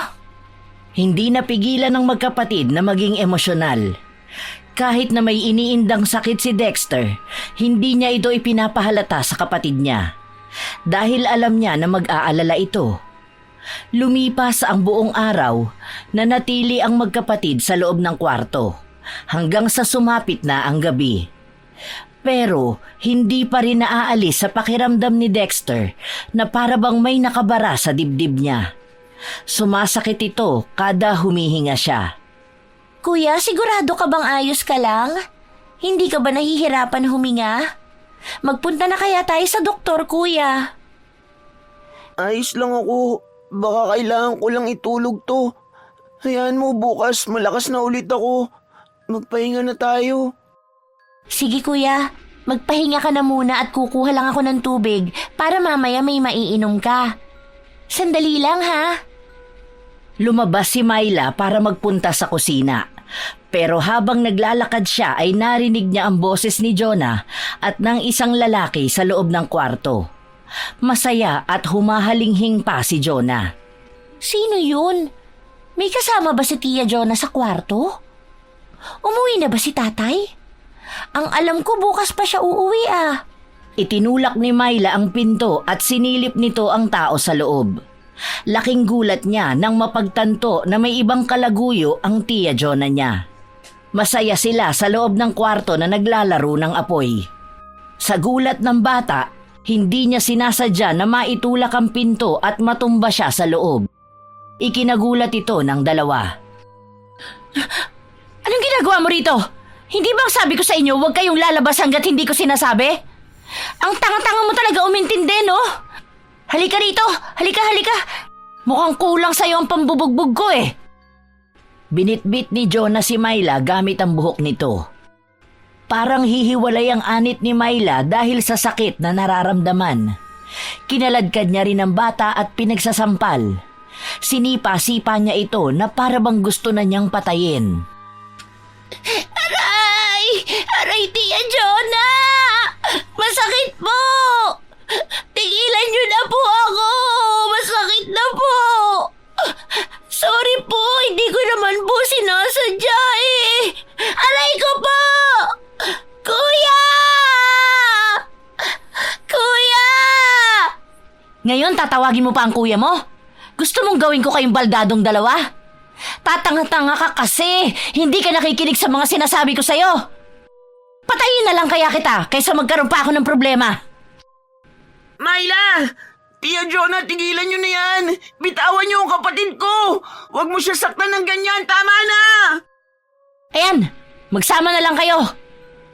Hindi napigilan ng magkapatid na maging emosyonal. Kahit na may iniindang sakit si Dexter, hindi niya ito ipinapahalata sa kapatid niya. Dahil alam niya na mag-aalala ito. Lumipas ang buong araw na natili ang magkapatid sa loob ng kwarto hanggang sa sumapit na ang gabi. Pero hindi pa rin naaalis sa pakiramdam ni Dexter na para bang may nakabara sa dibdib niya. Sumasakit ito kada humihinga siya. Kuya, sigurado ka bang ayos ka lang? Hindi ka ba nahihirapan huminga? Magpunta na kaya tayo sa doktor, kuya. Ayos lang ako. Baka kailangan ko lang itulog to. Hayaan mo bukas malakas na ulit ako. Magpahinga na tayo. Sige, kuya. Magpahinga ka na muna at kukuha lang ako ng tubig para mamaya may maiinom ka. Sandali lang, ha? Lumabas si Myla para magpunta sa kusina. Pero habang naglalakad siya ay narinig niya ang boses ni Jonah at ng isang lalaki sa loob ng kwarto. Masaya at humahalinghing pa si Jonah. Sino yun? May kasama ba si Tia Jonah sa kwarto? Umuwi na ba si tatay? Ang alam ko bukas pa siya uuwi ah. Itinulak ni Myla ang pinto at sinilip nito ang tao sa loob. Laking gulat niya nang mapagtanto na may ibang kalaguyo ang Tia Jonah niya. Masaya sila sa loob ng kwarto na naglalaro ng apoy. Sa gulat ng bata, hindi niya sinasadya na maitulak ang pinto at matumba siya sa loob. Ikinagulat ito ng dalawa. Anong ginagawa mo rito? Hindi bang sabi ko sa inyo huwag kayong lalabas hanggat hindi ko sinasabi? Ang tanga-tanga mo talaga umintindi, no? Halika rito! Halika! Mukhang kulang sa'yo ang pambubugbog ko eh. Binitbit ni Jonah si Myla gamit ang buhok nito. Parang hihiwalay ang anit ni Myla dahil sa sakit na nararamdaman. Kinaladkad niya rin ang bata at pinagsasampal. Sinipa-sipa niya ito na para bang gusto na niyang patayin. Aray! Aray, Tia Jonah! Masakit po! Tigilan niyo na po ako! Masakit na po! Sorry po, hindi ko naman po sinasadya eh! Aray ko po! Kuya! Kuya! Ngayon tatawagin mo pa ang kuya mo? Gusto mong gawin ko kayong baldadong dalawa? Tatanga-tanga ka kasi! Hindi ka nakikinig sa mga sinasabi ko sa'yo! Patayin na lang kaya kita kaysa magkaroon pa ako ng problema! Myla! Tia Jonah, tigilan nyo na yan! Bitawan nyo ang kapatid ko! Huwag mo siya saktan ng ganyan! Tama na! Ayan! Magsama na lang kayo!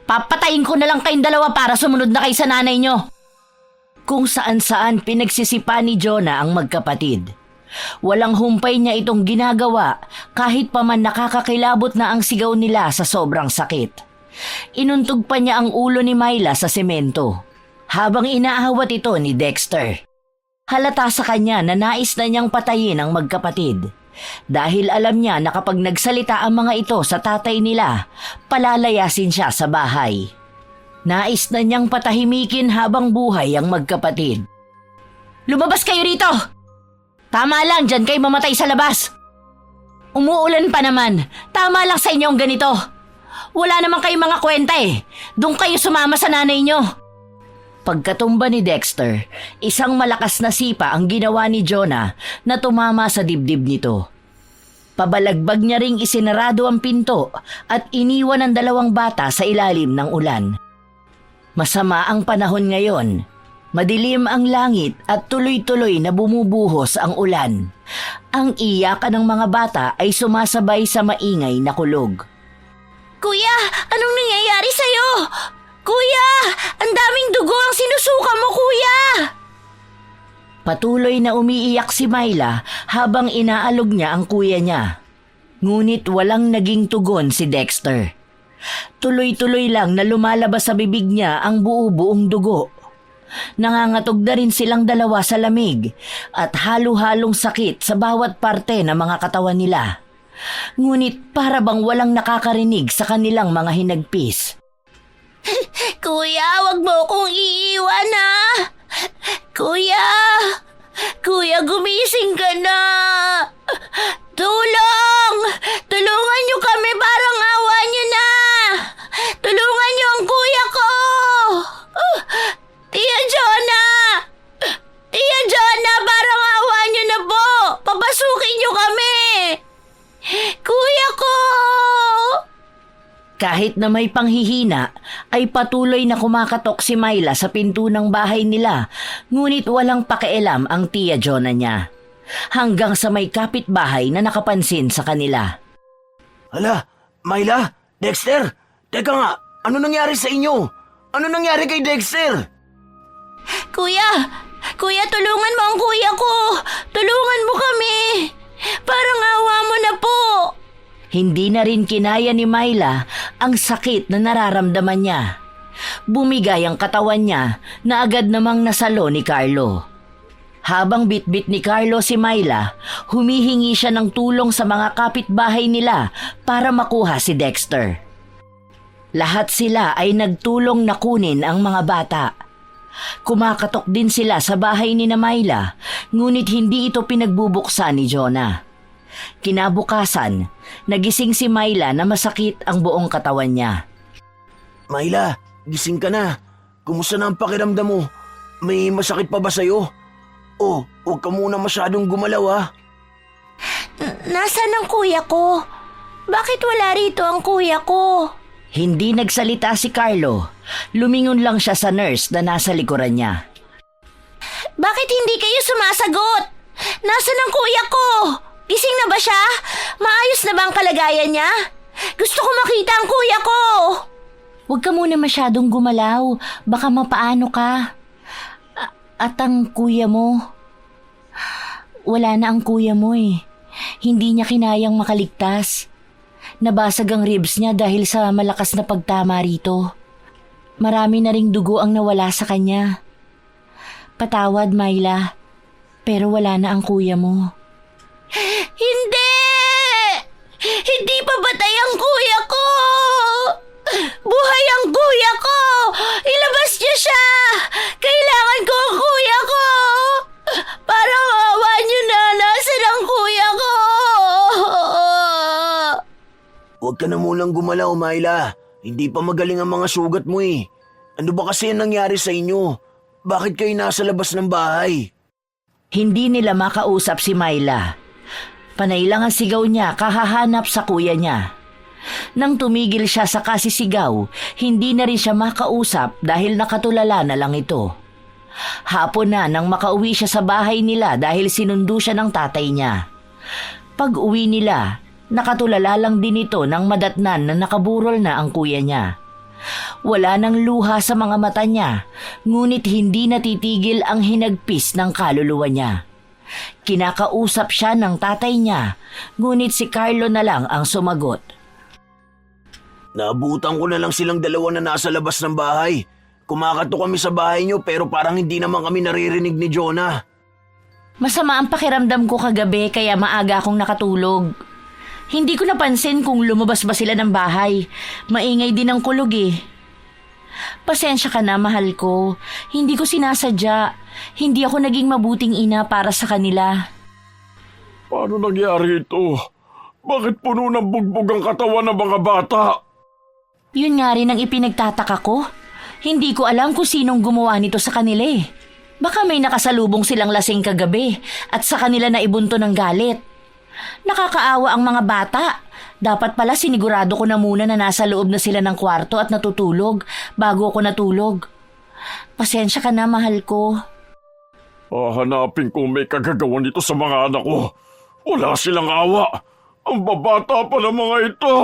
Papatayin ko na lang kayong dalawa para sumunod na kayo sa nanay nyo! Kung saan-saan pinagsisipa ni Jonah ang magkapatid. Walang humpay niya itong ginagawa kahit pa man nakakakilabot na ang sigaw nila sa sobrang sakit. Inuntog pa niya ang ulo ni Myla sa semento habang inaahawat ito ni Dexter. Halata sa kanya na nais na niyang patayin ang magkapatid dahil alam niya na kapag nagsalita ang mga ito sa tatay nila, palalayasin siya sa bahay. Nais na niyang patahimikin habang buhay ang magkapatid. Lumabas kayo rito! Tama lang, dyan kayo mamatay sa labas! Umuulan pa naman. Tama lang sa inyo ang ganito. Wala naman kayong mga kwenta eh. Doon kayo sumama sa nanay nyo. Pagkatumba ni Dexter, isang malakas na sipa ang ginawa ni Jonah na tumama sa dibdib nito. Pabalagbag niya ring isinarado ang pinto at iniwan ang dalawang bata sa ilalim ng ulan. Masama ang panahon ngayon. Madilim ang langit at tuloy-tuloy na bumubuhos ang ulan. Ang iyakan ng mga bata ay sumasabay sa maingay na kulog. Kuya, anong nangyayari sa'yo? Kuya, ang daming dugo ang sinusuka mo, kuya! Patuloy na umiiyak si Myla habang inaalog niya ang kuya niya. Ngunit walang naging tugon si Dexter. Tuloy-tuloy lang na lumalabas sa bibig niya ang buo-buong dugo. Nangangatog na rin silang dalawa sa lamig at halo-halong sakit sa bawat parte ng mga katawan nila. Ngunit para bang walang nakakarinig sa kanilang mga hinagpis. Kuya, wag mo kong iiwan na! Kuya! Kuya, gumising ka na! Tulong! Tulungan niyo kami, parang awa niyo na! Tulungan niyo ang kuya ko! Tia Jonah! Tia Jonah, parang awa niyo na po! Papasukin niyo kami! Kuya ko! Kahit na may panghihina, ay patuloy na kumakatok si Myla sa pinto ng bahay nila, ngunit walang pakialam ang Tia Jonah niya. Hanggang sa may kapitbahay na nakapansin sa kanila. Hala, Myla, Dexter, teka nga, ano nangyari sa inyo? Ano nangyari kay Dexter? Kuya! Kuya, tulungan mo ang kuya ko! Tulungan mo kami! Parang awa mo na po! Hindi na rin kinaya ni Myla ang sakit na nararamdaman niya. Bumigay ang katawan niya na agad namang nasalo ni Carlo. Habang bitbit ni Carlo si Myla, humihingi siya ng tulong sa mga kapitbahay nila para makuha si Dexter. Lahat sila ay nagtulong na kunin ang mga bata. Kumakatok din sila sa bahay ni Myla, ngunit hindi ito pinagbubuksan ni Jonah. Kinabukasan, nagising si Myla na masakit ang buong katawan niya. Myla, gising ka na. Kumusta na ang pakiramdam mo? May masakit pa ba sa'yo? Oh, huwag ka muna masyadong gumalaw ah. Nasaan ang kuya ko? Bakit wala rito ang kuya ko? Hindi nagsalita si Carlo. Lumingon lang siya sa nurse na nasa likuran niya. Bakit hindi kayo sumasagot? Nasaan ang kuya ko? Gising na ba siya? Maayos na ba ang kalagayan niya? Gusto ko makita ang kuya ko! Huwag ka muna masyadong gumalaw. Baka mapaano ka. At ang kuya mo? Wala na ang kuya mo eh. Hindi niya kinayang makaligtas. Nabasag ang ribs niya dahil sa malakas na pagtama rito. Marami na ring dugo ang nawala sa kanya. Patawad, Myla. Pero wala na ang kuya mo. Hindi! Hindi pa patay ang kuya ko! Buhay ang kuya ko! Ilabas niyo siya! Kailangan ko ang kuya ko! Parang awa niyo na, nasaan ang kuya ko? Huwag ka na munang gumalaw, Myla. Hindi pa magaling ang mga sugat mo eh. Ano ba kasi ang nangyari sa inyo? Bakit kayo nasa labas ng bahay? Hindi nila makausap si Myla. Panay lang ang sigaw niya kahahanap sa kuya niya. Nang tumigil siya sa kasisigaw, hindi na rin siya makausap dahil nakatulala na lang ito. Hapon na nang makauwi siya sa bahay nila dahil sinundo siya ng tatay niya. Pag uwi nila, nakatulala lang din ito nang madatnan na nakaburol na ang kuya niya. Wala nang luha sa mga mata niya, ngunit hindi natitigil ang hinagpis ng kaluluwa niya. Kinakausap siya ng tatay niya, ngunit si Carlo na lang ang sumagot. Naabutan ko na lang silang dalawa na nasa labas ng bahay. Kumakato kami sa bahay niyo pero parang hindi naman kami naririnig ni Jonah. Masama ang pakiramdam ko kagabi kaya maaga akong nakatulog. Hindi ko napansin kung lumabas ba sila ng bahay. Maingay din ang kulog eh. Pasensya ka na, mahal ko. Hindi ko sinasadya. Hindi ako naging mabuting ina para sa kanila. Paano nangyari ito? Bakit puno ng bugbog ang katawan ng mga bata? Yun nga rin ang ipinagtataka ko. Hindi ko alam kung sinong gumawa nito sa kanila eh. Baka may nakasalubong silang lasing kagabi at sa kanila na ibunto ng galit. Nakakaawa ang mga bata. Dapat pala sinigurado ko na muna na nasa loob na sila ng kwarto at natutulog bago ako natulog. Pasensya ka na, mahal ko. Hahanapin ko may kagagawan nito sa mga anak ko. Wala silang awa. Ang babata pa ng mga ito.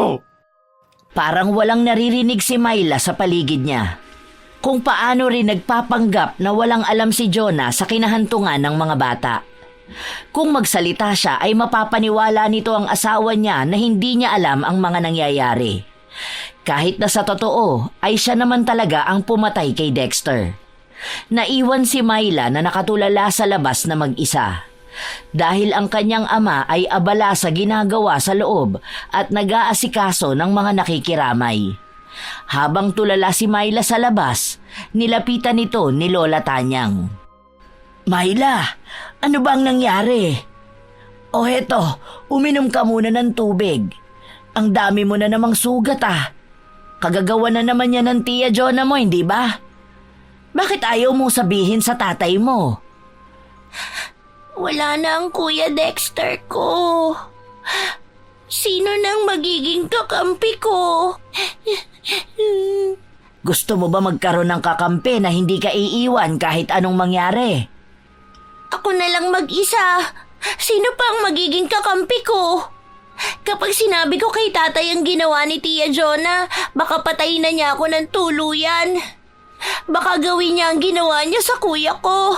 Parang walang naririnig si Myla sa paligid niya. Kung paano rin nagpapanggap na walang alam si Jonah sa kinahantungan ng mga bata. Kung magsalita siya ay mapapaniwala nito ang asawa niya na hindi niya alam ang mga nangyayari. Kahit na sa totoo ay siya naman talaga ang pumatay kay Dexter. Naiwan si Myla na nakatulala sa labas na mag-isa. Dahil ang kanyang ama ay abala sa ginagawa sa loob at nag-aasikaso ng mga nakikiramay. Habang tulala si Myla sa labas, nilapitan nito ni Lola Tanyang. Myla, ano bang nangyari? O heto, uminom ka muna ng tubig. Ang dami mo na namang sugat ah. Kagagawa na naman yan ng Tia Jonah mo, hindi ba? Bakit ayaw mong sabihin sa tatay mo? Wala na ang Kuya Dexter ko. Sino nang magiging kakampi ko? Gusto mo ba magkaroon ng kakampi na hindi ka iiwan kahit anong mangyari? Ako na lang mag-isa. Sino pa ang magiging kakampi ko? Kapag sinabi ko kay tatay ang ginawa ni Tia Jonah, baka patayin na niya ako ng tuluyan. Baka gawin niya ang ginawa niya sa kuya ko.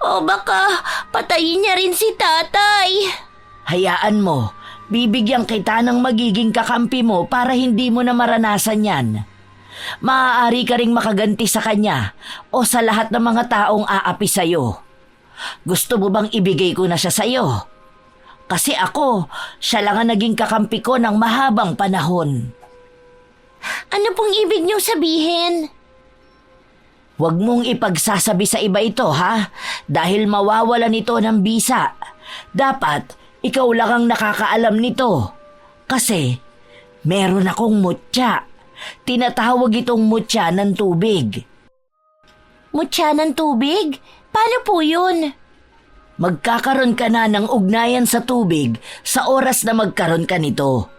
O baka patayin niya rin si tatay. Hayaan mo, bibigyan kita ng magiging kakampi mo para hindi mo na maranasan yan. Maaari ka ring makaganti sa kanya o sa lahat ng mga taong aapi sa'yo. Gusto mo bang ibigay ko na siya sa'yo? Kasi ako, siya lang ang naging kakampi ko ng mahabang panahon. Ano pong ibig niyong sabihin? Huwag mong ipagsasabi sa iba ito, ha? Dahil mawawalan ito ng bisa. Dapat, ikaw lang ang nakakaalam nito. Kasi, meron akong mutya. Tinatawag itong mutya ng tubig. Mutya ng tubig? Paano po yun? Magkakaroon ka na ng ugnayan sa tubig sa oras na magkaroon ka nito.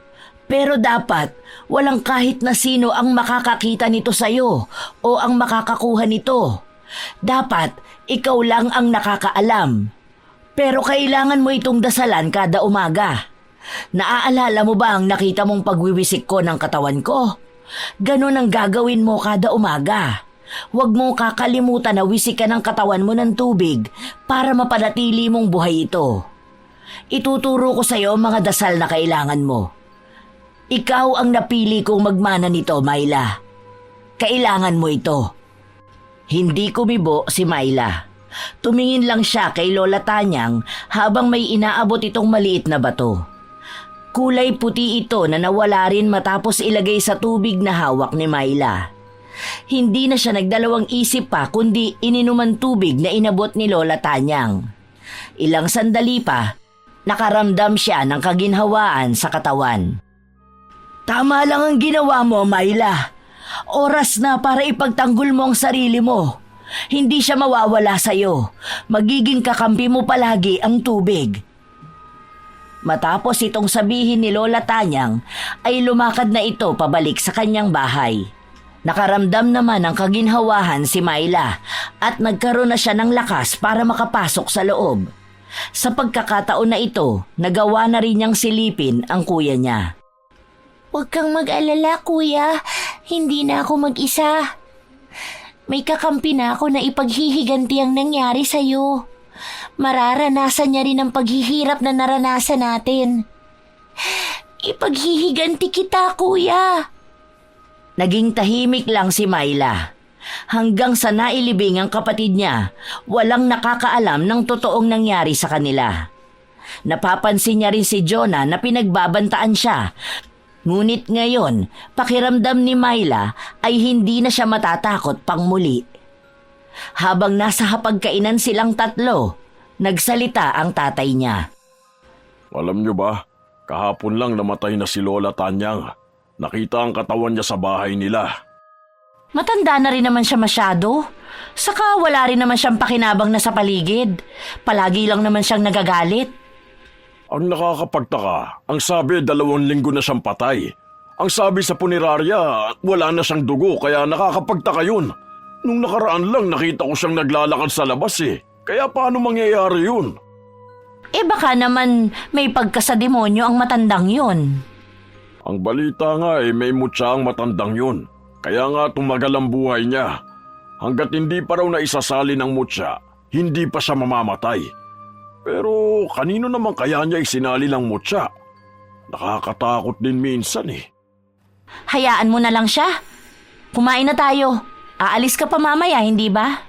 Pero dapat, walang kahit na sino ang makakakita nito sa'yo o ang makakakuha nito. Dapat, ikaw lang ang nakakaalam. Pero kailangan mo itong dasalan kada umaga. Naaalala mo ba ang nakita mong pagwiwisik ko ng katawan ko? Ganon ang gagawin mo kada umaga. Huwag mong kakalimutan na wisikan ang katawan mo ng tubig para mapanatili mong buhay ito. Ituturo ko sa iyo ang mga dasal na kailangan mo. Ikaw ang napili kong magmana nito, Myla. Kailangan mo ito. Hindi kumibo si Myla. Tumingin lang siya kay Lola Tanyang habang may inaabot itong maliit na bato. Kulay puti ito na nawala rin matapos ilagay sa tubig na hawak ni Myla. Hindi na siya nagdalawang isip pa kundi ininuman tubig na inabot ni Lola Tanyang. Ilang sandali pa, nakaramdam siya ng kaginhawaan sa katawan. Tama lang ang ginawa mo, Myla. Oras na para ipagtanggol mo ang sarili mo. Hindi siya mawawala sa'yo. Magiging kakampi mo palagi ang tubig. Matapos itong sabihin ni Lola Tanyang, ay lumakad na ito pabalik sa kanyang bahay. Nakaramdam naman ng kaginhawahan si Myla at nagkaroon na siya ng lakas para makapasok sa loob. Sa pagkakataon na ito, nagawa na rin niyang silipin ang kuya niya. Huwag kang mag-alala, kuya. Hindi na ako mag-isa. May kakampi na ako na ipaghihiganti ang nangyari sa'yo. Mararanasan niya rin ang paghihirap na naranasan natin. Ipaghihiganti kita, kuya. Naging tahimik lang si Myla. Hanggang sa nailibing ang kapatid niya, walang nakakaalam ng totoong nangyari sa kanila. Napapansin niya rin si Jonah na pinagbabantaan siya. Ngunit ngayon, pakiramdam ni Myla ay hindi na siya matatakot pang muli. Habang nasa hapagkainan silang tatlo, nagsalita ang tatay niya. Alam niyo ba, Kahapon lang namatay na si Lola Tanyang. Nakita ang katawan niya sa bahay nila. Matanda na rin naman siya masyado. Saka wala rin naman siyang pakinabang na sa paligid. Palagi lang naman siyang nagagalit. Ang nakakapagtaka, ang sabi 2 linggo na siyang patay. Ang sabi sa punerarya, wala na siyang dugo kaya nakakapagtaka yun. Nung nakaraan lang nakita ko siyang naglalakad sa labas eh. Kaya paano mangyayari yun? Baka naman may pagkasademonyo ang matandang yun. Ang balita nga may mutya ang matandang yun. Kaya nga tumagal ang buhay niya. Hanggat hindi pa raw naisasali ng mutya, hindi pa siya mamamatay. Pero kanino naman kaya niya isinali ng mutya? Nakakatakot din minsan eh. Hayaan mo na lang siya. Kumain na tayo. Aalis ka pa mamaya, hindi ba?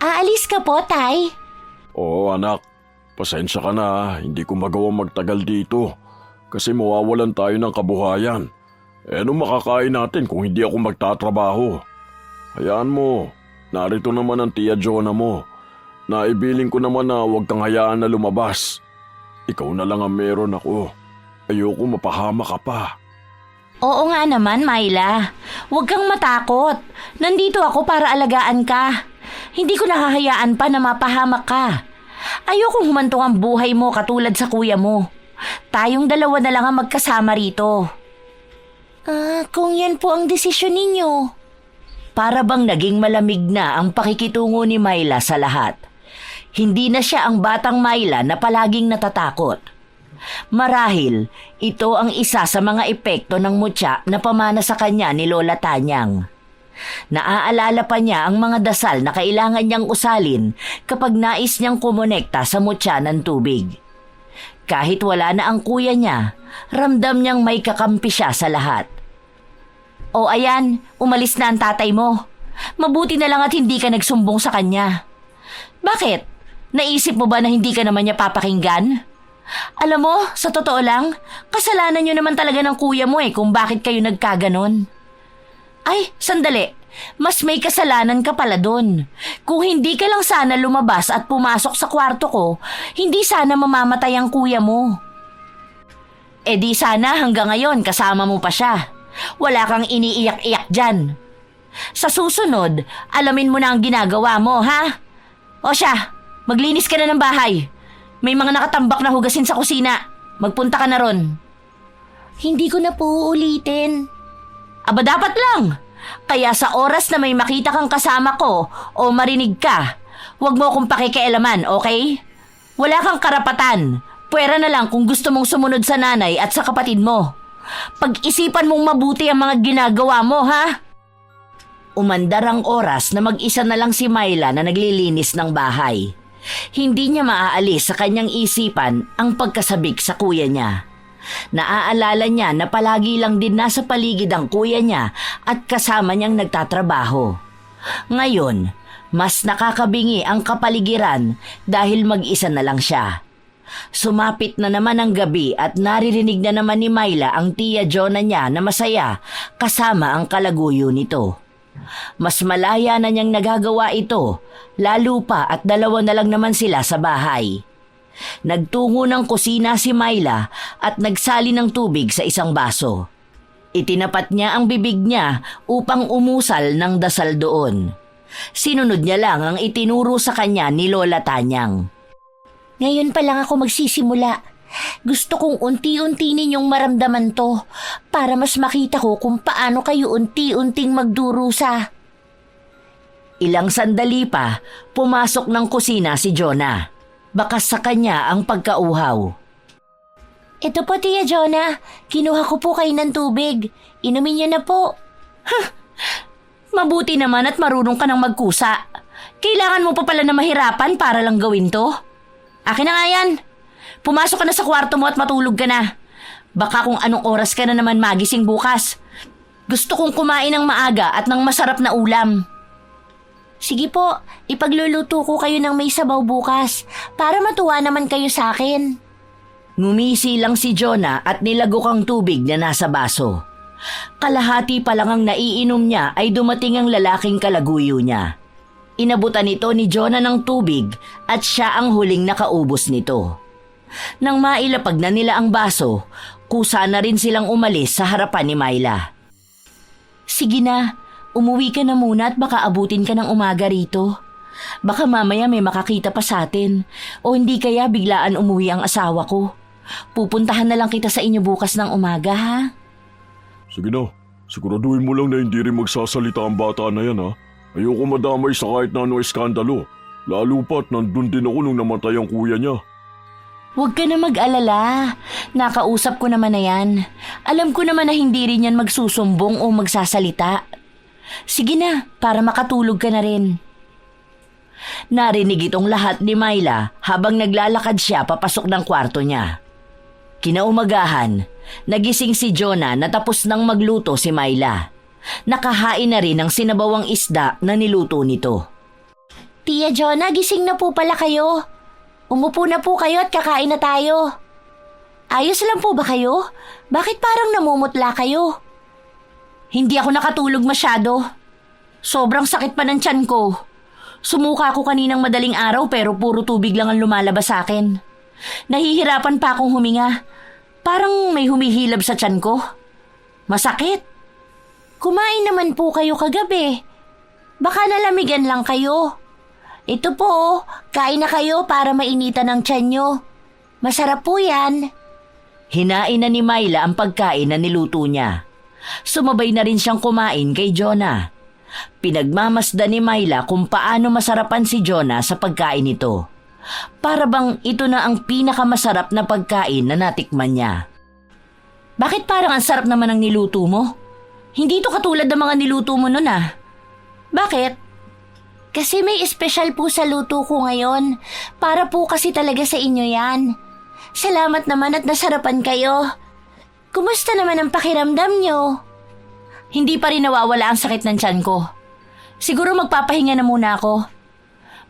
Aalis ka po, Tay? Oo anak, pasensya ka na, hindi ko magawang magtagal dito. Kasi mawawalan tayo ng kabuhayan. Ano makakain natin kung hindi ako magtatrabaho? Hayaan mo, narito naman ang Tia Jonah mo. Naibiling ko naman na huwag kang hayaan na lumabas. Ikaw na lang ang meron ako. Ayoko mapahama ka pa. Oo nga naman, Myla. Huwag kang matakot. Nandito ako para alagaan ka. Hindi ko nahahayaan pa na mapahamak ka. Ayokong humantong ang buhay mo katulad sa kuya mo. Tayong 2 na lang ang magkasama rito. Kung yan po ang desisyon ninyo. Para bang naging malamig na ang pakikitungo ni Myla sa lahat. Hindi na siya ang batang Myla na palaging natatakot. Marahil, ito ang isa sa mga epekto ng mutya na pamana sa kanya ni Lola Tanyang. Naaalala pa niya ang mga dasal na kailangan niyang usalin kapag nais niyang kumonekta sa mutya ng tubig. Kahit wala na ang kuya niya, ramdam niyang may kakampi siya sa lahat. O ayan, umalis na ang tatay mo. Mabuti na lang at hindi ka nagsumbong sa kanya. Bakit? Naisip mo ba na hindi ka naman niya papakinggan? Alam mo, sa totoo lang, kasalanan niyo naman talaga ng kuya mo kung bakit kayo nagkaganon. Ay, sandali. Mas may kasalanan ka pala dun. Kung hindi ka lang sana lumabas at pumasok sa kwarto ko, hindi sana mamamatay ang kuya mo. Di sana hanggang ngayon kasama mo pa siya. Wala kang iniiyak-iyak dyan. Sa susunod, alamin mo na ang ginagawa mo, ha? O siya, maglinis ka na ng bahay. May mga nakatambak na hugasin sa kusina. Magpunta ka na ron. Hindi ko na po uulitin. Aba dapat lang. Kaya sa oras na may makita kang kasama ko o marinig ka, huwag mo akong pakikialaman, okay? Wala kang karapatan. Pwera na lang kung gusto mong sumunod sa nanay at sa kapatid mo. Pag-isipan mong mabuti ang mga ginagawa mo, ha? Umandar ang oras na mag-isa na lang si Myla na naglilinis ng bahay. Hindi niya maaalis sa kanyang isipan ang pagkasabik sa kuya niya. Naaalala niya na palagi lang din nasa paligid ang kuya niya at kasama niyang nagtatrabaho. Ngayon, mas nakakabingi ang kapaligiran dahil mag-isa na lang siya. Sumapit na naman ang gabi at naririnig na naman ni Myla ang Tia Jonah niya na masaya kasama ang kalaguyo nito. Mas malaya na niyang nagagawa ito, lalo pa at 2 na lang naman sila sa bahay. Nagtungo ng kusina si Myla at nagsali ng tubig sa isang baso. Itinapat niya ang bibig niya upang umusal ng dasal doon. Sinunod niya lang ang itinuro sa kanya ni Lola Tanyang. Ngayon pa lang ako magsisimula. Gusto kong unti-unti ninyong maramdaman to para mas makita ko kung paano kayo unti-unting magdurusa. Ilang sandali pa, pumasok ng kusina si Jonah. Bakas sa kanya ang pagkauhaw. Ito po, Tia Jonah. Kinuha ko po kayo ng tubig. Inumin niyo na po. Mabuti naman at marunong ka ng magkusa. Kailangan mo pa pala na mahirapan para lang gawin to. Akin na nga yan. Pumasok ka na sa kwarto mo at matulog ka na. Baka kung anong oras ka na naman magising bukas. Gusto kong kumain ng maaga at ng masarap na ulam. Sige po, ipagluluto ko kayo ng may sabaw bukas para matuwa naman kayo sa akin. Ngumisi lang si Jonah at nilagok ang tubig na nasa baso. Kalahati pa lang ang naiinom niya ay dumating ang lalaking kalaguyo niya. Inabutan ito ni Jonah ng tubig at siya ang huling nakaubos nito. Nang mailapag na nila ang baso, kusa na rin silang umalis sa harapan ni Myla. Sige na, umuwi ka na muna at baka abutin ka ng umaga rito. Baka mamaya may makakita pa sa atin o hindi kaya biglaan umuwi ang asawa ko. Pupuntahan na lang kita sa inyo bukas ng umaga, ha? Sige na, siguraduhin mo lang na hindi rin magsasalita ang bata na yan, ha? Ayoko madamay sa kahit na anong eskandalo. Lalo pa't nandun din ako nung namatay ang kuya niya. Huwag ka na mag-alala. Nakausap ko naman na yan. Alam ko naman na hindi rin yan magsusumbong o magsasalita. Sige na, para makatulog ka na rin. Narinig itong lahat ni Myla habang naglalakad siya papasok ng kwarto niya. Kinaumagahan, nagising si Jonah na tapos nang magluto si Myla. Nakahain na rin ng sinabawang isda na niluto nito. Tia Jonah, gising na po pala kayo. Umupo na po kayo at kakain na tayo. Ayos lang po ba kayo? Bakit parang namumutla kayo? Hindi ako nakatulog masyado. Sobrang sakit pa ng tiyan ko. Sumuka ako kaninang madaling araw pero puro tubig lang ang lumalabas sa akin. Nahihirapan pa akong huminga. Parang may humihilab sa tiyan ko. Masakit. Kumain naman po kayo kagabi. Baka nalamigan lang kayo. Ito po, kain na kayo para mainitan ang tiyan nyo. Masarap po yan. Hinain na ni Myla ang pagkain na niluto niya. Sumabay na rin siyang kumain kay Jonah. Pinagmamasdan ni Myla kung paano masarapan si Jonah sa pagkain nito. Para bang ito na ang pinakamasarap na pagkain na natikman niya. Bakit parang ang sarap naman ang niluto mo? Hindi ito katulad ng mga niluto mo nun, ah. Bakit? Kasi may espesyal po sa luto ko ngayon. Para po kasi talaga sa inyo yan. Salamat naman at nasarapan kayo. Kumusta naman ang pakiramdam nyo? Hindi pa rin nawawala ang sakit ng tiyan ko. Siguro magpapahinga na muna ako.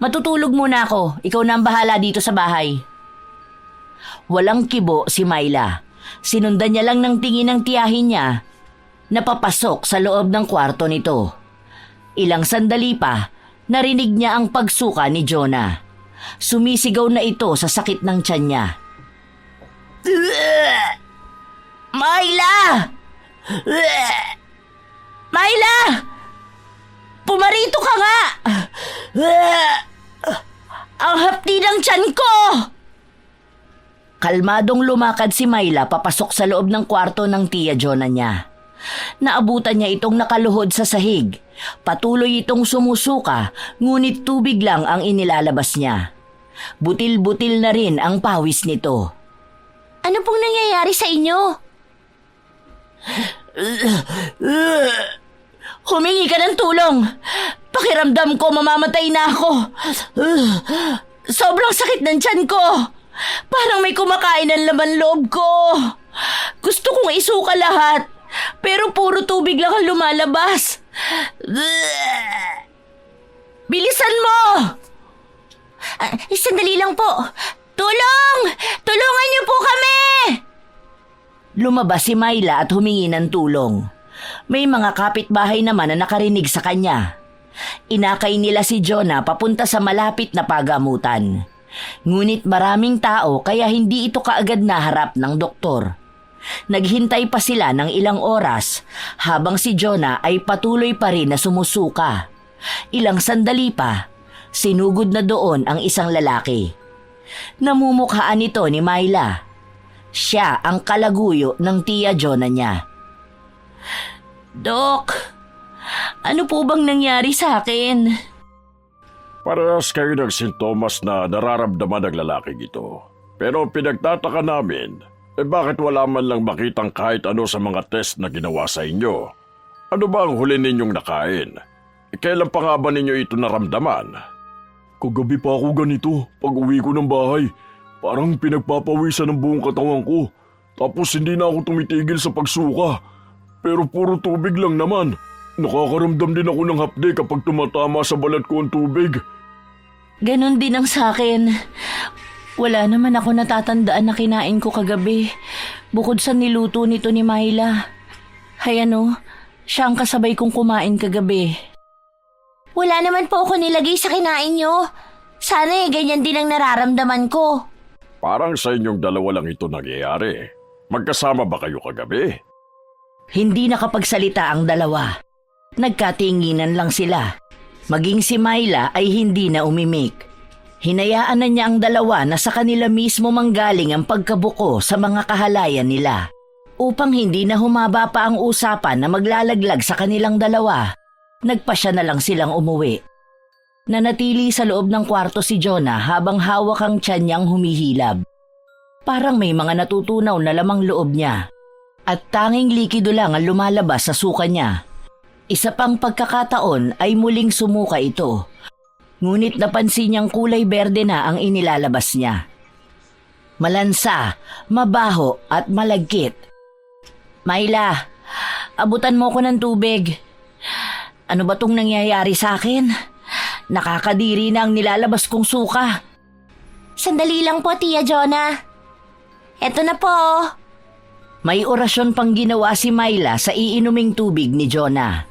Matutulog muna ako. Ikaw na ang bahala dito sa bahay. Walang kibo si Myla. Sinundan niya lang ng tingin ng tiyahin niya na papasok sa loob ng kwarto nito. Ilang sandali pa, narinig niya ang pagsuka ni Jonah. Sumisigaw na ito sa sakit ng tiyan niya. Myla! Myla! Pumarito ka nga! Ang hapdi ng tiyan ko! Kalmadong lumakad si Myla papasok sa loob ng kwarto ng tiya Jonah niya. Naabutan niya itong nakaluhod sa sahig. Patuloy itong sumusuka, ngunit tubig lang ang inilalabas niya. Butil-butil na rin ang pawis nito. Ano pong nangyayari sa inyo? Humingi ka ng tulong. Pakiramdam ko mamamatay na ako. Sobrang sakit ng tiyan ko. Parang may kumakain ng laman loob ko. Gusto kong isuka lahat, pero puro tubig lang ang lumalabas. Bilisan mo! Sandali lang po. Tulong! Tulungan niyo po kami! Lumabas si Myla at humingi ng tulong. May mga kapitbahay naman na nakarinig sa kanya. Inakay nila si Jonah papunta sa malapit na pagamutan. Ngunit maraming tao kaya hindi ito kaagad naharap ng doktor. Naghintay pa sila ng ilang oras habang si Jonah ay patuloy pa rin na sumusuka. Ilang sandali pa, sinugod na doon ang isang lalaki. Namumukhaan ito ni Myla. Siya ang kalaguyo ng tiya Jonah niya. Dok, ano po bang nangyari sa akin? Parehas kayo ng sintomas na nararamdaman ng lalaking ito. Pero pinagtataka namin, bakit wala man lang makitang kahit ano sa mga test na ginawa sa inyo? Ano ba ang huli ninyong nakain? Kailan pa nga ba ninyo ito naramdaman? Kagabi pa ako ganito, pag uwi ko ng bahay. Parang pinagpapawisan ng buong katawan ko. Tapos hindi na ako tumitigil sa pagsuka. Pero puro tubig lang naman. Nakakaramdam din ako ng hapde kapag tumatama sa balat ko ang tubig. Ganon din ang sakin. Wala naman ako natatandaan na kinain ko kagabi. Bukod sa niluto nito ni Myla. Hay ano, siya ang kasabay kong kumain kagabi. Wala naman po ako nilagay sa kinain nyo. Sana ganyan din ang nararamdaman ko. Parang sa inyong dalawa lang ito nangyayari. Magkasama ba kayo kagabi? Hindi nakapagsalita ang dalawa. Nagkatinginan lang sila. Maging si Myla ay hindi na umimik. Hinayaan na niya ang dalawa na sa kanila mismo manggaling ang pagkabuko sa mga kahalayan nila. Upang hindi na humaba pa ang usapan na maglalaglag sa kanilang dalawa, nagpasya na lang silang umuwi. Nanatili sa loob ng kwarto si Jonah habang hawak ang tiyan niyang humihilab. Parang may mga natutunaw na lamang loob niya. At tanging likido lang ang lumalabas sa suka niya. Isa pang pagkakataon ay muling sumuka ito. Ngunit napansin niyang kulay berde na ang inilalabas niya. Malansa, mabaho at malagkit. Myla, abutan mo ko ng tubig. Ano ba tong nangyayari sa akin? Nakakadiri na ang nilalabas kong suka. Sandali lang po, Tia Jonah. Eto na po. May orasyon pang ginawa si Myla sa iinuming tubig ni Jonah.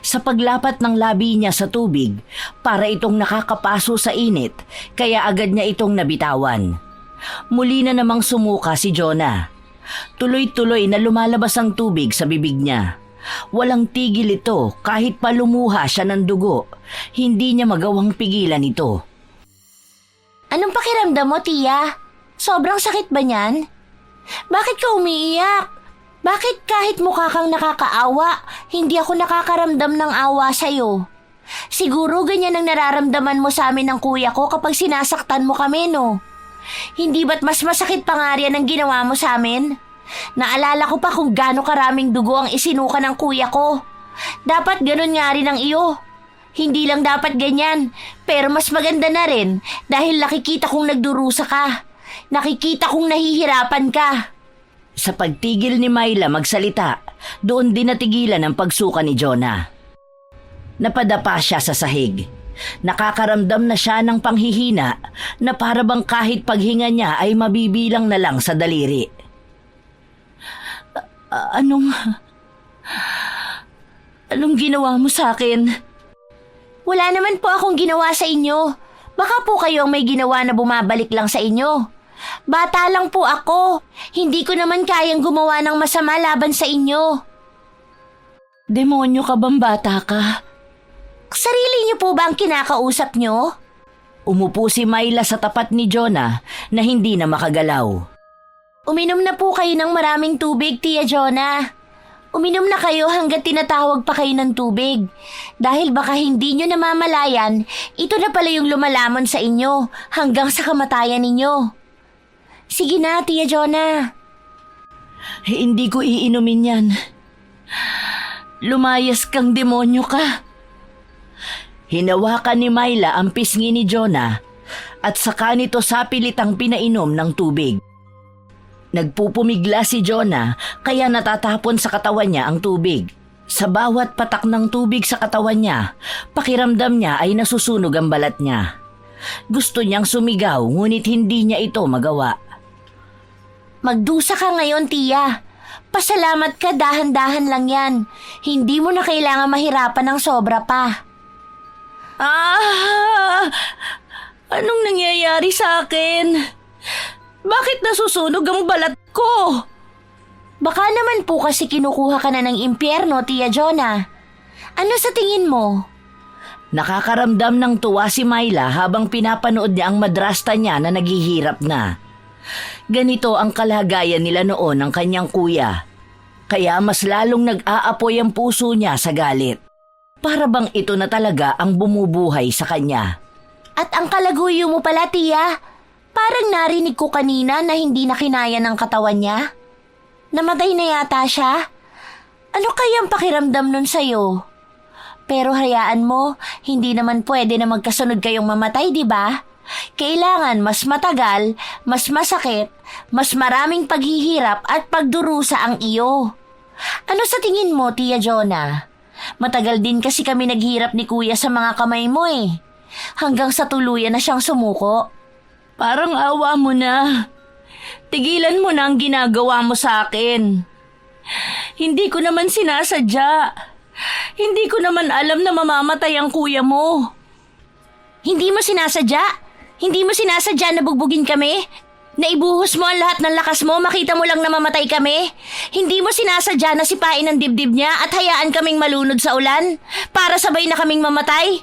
Sa paglapat ng labi niya sa tubig, para itong nakakapaso sa init, kaya agad niya itong nabitawan. Muli na namang sumuka si Jonah. Tuloy-tuloy na lumalabas ang tubig sa bibig niya. Walang tigil ito kahit pa lumuha siya ng dugo. Hindi niya magawang pigilan ito. Anong pakiramdam mo, Tia? Sobrang sakit ba niyan? Bakit ka umiiyak? Bakit kahit mukha kang nakakaawa, hindi ako nakakaramdam ng awa sa'yo? Siguro ganyan ang nararamdaman mo sa amin ng kuya ko kapag sinasaktan mo kami, no? Hindi ba't mas masakit pa nga riyan ang ginawa mo sa amin? Naalala ko pa kung gaano karaming dugo ang isinuka ng kuya ko. Dapat ganun nga rin ang iyo. Hindi lang dapat ganyan, pero mas maganda na rin dahil nakikita kong nagdurusa ka. Nakikita kong nahihirapan ka. Sa pagtigil ni Myla magsalita, doon din natigilan ang pagsuka ni Jonah. Napadapa siya sa sahig. Nakakaramdam na siya ng panghihina na para bang kahit paghinga niya ay mabibilang na lang sa daliri. Anong ginawa mo sa akin? Wala naman po akong ginawa sa inyo. Baka po kayo ang may ginawa na bumabalik lang sa inyo. Bata lang po ako. Hindi ko naman kayang gumawa ng masama laban sa inyo. Demonyo ka bang bata ka? Sarili niyo po ba ang kinakausap niyo? Umupo si Myla sa tapat ni Jonah na hindi na makagalaw. Uminom na po kayo ng maraming tubig, Tia Jonah. Uminom na kayo hanggat tinatawag pa kayo ng tubig. Dahil baka hindi nyo namamalayan, ito na pala yung lumalamon sa inyo hanggang sa kamatayan ninyo. Sige na, Tia Jonah. Hindi ko iinumin yan. Lumayas kang demonyo ka. Hinawakan ni Myla ang pisngi ni Jonah at saka nito sapilitang pinainom ng tubig. Nagpupumigla si Jonah kaya natatapon sa katawan niya ang tubig. Sa bawat patak ng tubig sa katawan niya, pakiramdam niya ay nasusunog ang balat niya. Gusto niyang sumigaw ngunit hindi niya ito magawa. Magdusa ka ngayon, Tia. Pasalamat ka, dahan-dahan lang yan. Hindi mo na kailangan mahirapan ng sobra pa. Anong nangyayari sa akin? Bakit nasusunog ang balat ko? Baka naman po kasi kinukuha ka na ng impyerno, Tia Jonah. Ano sa tingin mo? Nakakaramdam ng tuwa si Myla habang pinapanood niya ang madrasta niya na naghihirap na. Ganito ang kalagayan nila noon ng kanyang kuya. Kaya mas lalong nag-aapoy ang puso niya sa galit. Para bang ito na talaga ang bumubuhay sa kanya. At ang kalaguyo mo pala, Tia. Parang narinig ko kanina na hindi na kinaya ng katawan niya. Namatay na yata siya. Ano kayang pakiramdam nun sa'yo? Pero hayaan mo, hindi naman pwede na magkasunod kayong mamatay, di ba? Kailangan mas matagal, mas masakit, mas maraming paghihirap at pagdurusa ang iyo. Ano sa tingin mo, Tia Jonah? Matagal din kasi kami naghirap ni Kuya sa mga kamay mo eh. Hanggang sa tuluyan na siyang sumuko. Parang awa mo na. Tigilan mo na ang ginagawa mo sa akin. Hindi ko naman sinasadya. Hindi ko naman alam na mamamatay ang kuya mo. Hindi mo sinasadya? Hindi mo sinasadya na bugbugin kami? Naibuhos mo ang lahat ng lakas mo, makita mo lang na mamatay kami? Hindi mo sinasadya na sipain ang dibdib niya at hayaan kaming malunod sa ulan para sabay na kaming mamatay?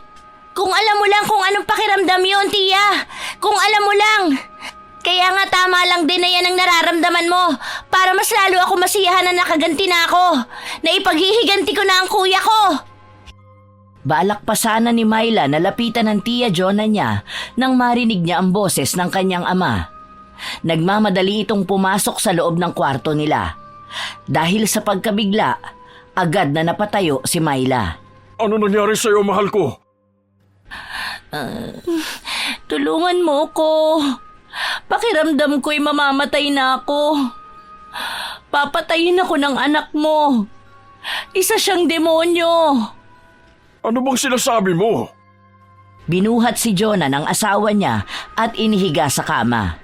Kung alam mo lang kung anong pakiramdam yun, Tia. Kung alam mo lang. Kaya nga tama lang din na yan ang nararamdaman mo para mas lalo ako masiyahan na nakaganti na ako. Na ipaghihiganti ko na ang kuya ko. Balak pa sana ni Myla na lapitan ng Tia Jonah niya nang marinig niya ang boses ng kanyang ama. Nagmamadali itong pumasok sa loob ng kwarto nila. Dahil sa pagkabigla, agad na napatayo si Myla. Ano nangyari sa'yo, mahal ko? Tulungan mo ko. Pakiramdam ko'y mamamatay na ako. Papatayin ako ng anak mo. Isa siyang demonyo. Ano bang sinasabi mo? Binuhat si Jonah ng asawa niya at inihiga sa kama.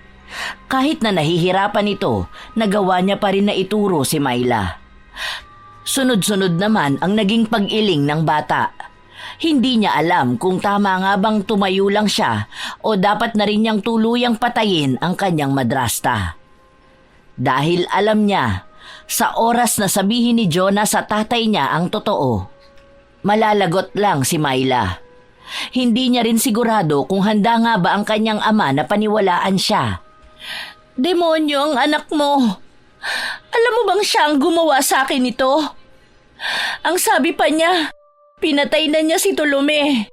Kahit na nahihirapan ito, nagawa niya pa rin na ituro si Myla. Sunod-sunod naman ang naging pag-iling ng bata. Hindi niya alam kung tama nga bang tumayo lang siya o dapat na rin niyang tuluyang patayin ang kanyang madrasta. Dahil alam niya, sa oras na sabihin ni Jonah sa tatay niya ang totoo, malalagot lang si Myla. Hindi niya rin sigurado kung handa nga ba ang kanyang ama na paniwalaan siya. Demonyo ang anak mo. Alam mo bang siya ang gumawa sa akin ito? Ang sabi pa niya, pinatay na niya si Tolome.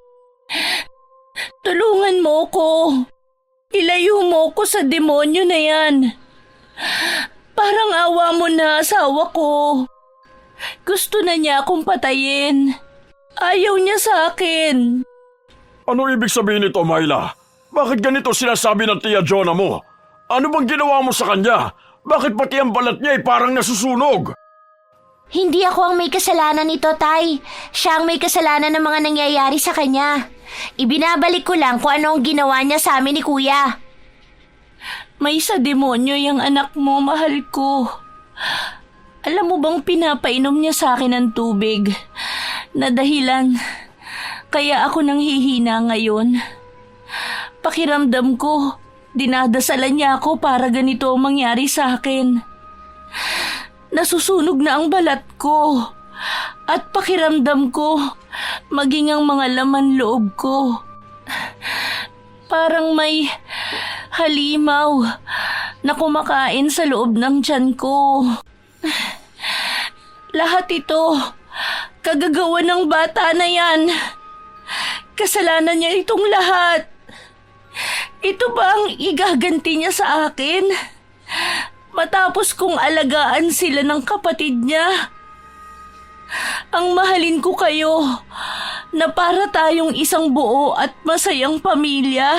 Tulungan mo ko. Ilayo mo ko sa demonyo na yan. Parang awa mo na asawa ko. Gusto na niya akong patayin. Ayaw niya sa akin. Ano ibig sabihin nito, Myla? Bakit ganito sinasabi ng Tia Jonah mo? Ano bang ginawa mo sa kanya? Bakit pati ang balat niya ay parang nasusunog? Hindi ako ang may kasalanan nito, Tay. Siya ang may kasalanan ng mga nangyayari sa kanya. Ibinabalik ko lang kung ano ang ginawa niya sa amin ni Kuya. May sa demonyo yung anak mo, mahal ko. Alam mo bang pinapainom niya sa akin ng tubig? Na dahilan, kaya ako nang hihina ngayon. Pakiramdam ko, dinadasalan niya ako para ganito ang mangyari sa akin. Nasusunog na ang balat ko at pakiramdam ko maging ang mga laman loob ko. Parang may halimaw na kumakain sa loob ng tiyan ko. Lahat ito, kagagawa ng bata na yan. Kasalanan niya itong lahat. Ito ba ang igaganti niya sa akin? Matapos kong alagaan sila ng kapatid niya. Ang mahalin ko kayo na para tayong isang buo at masayang pamilya.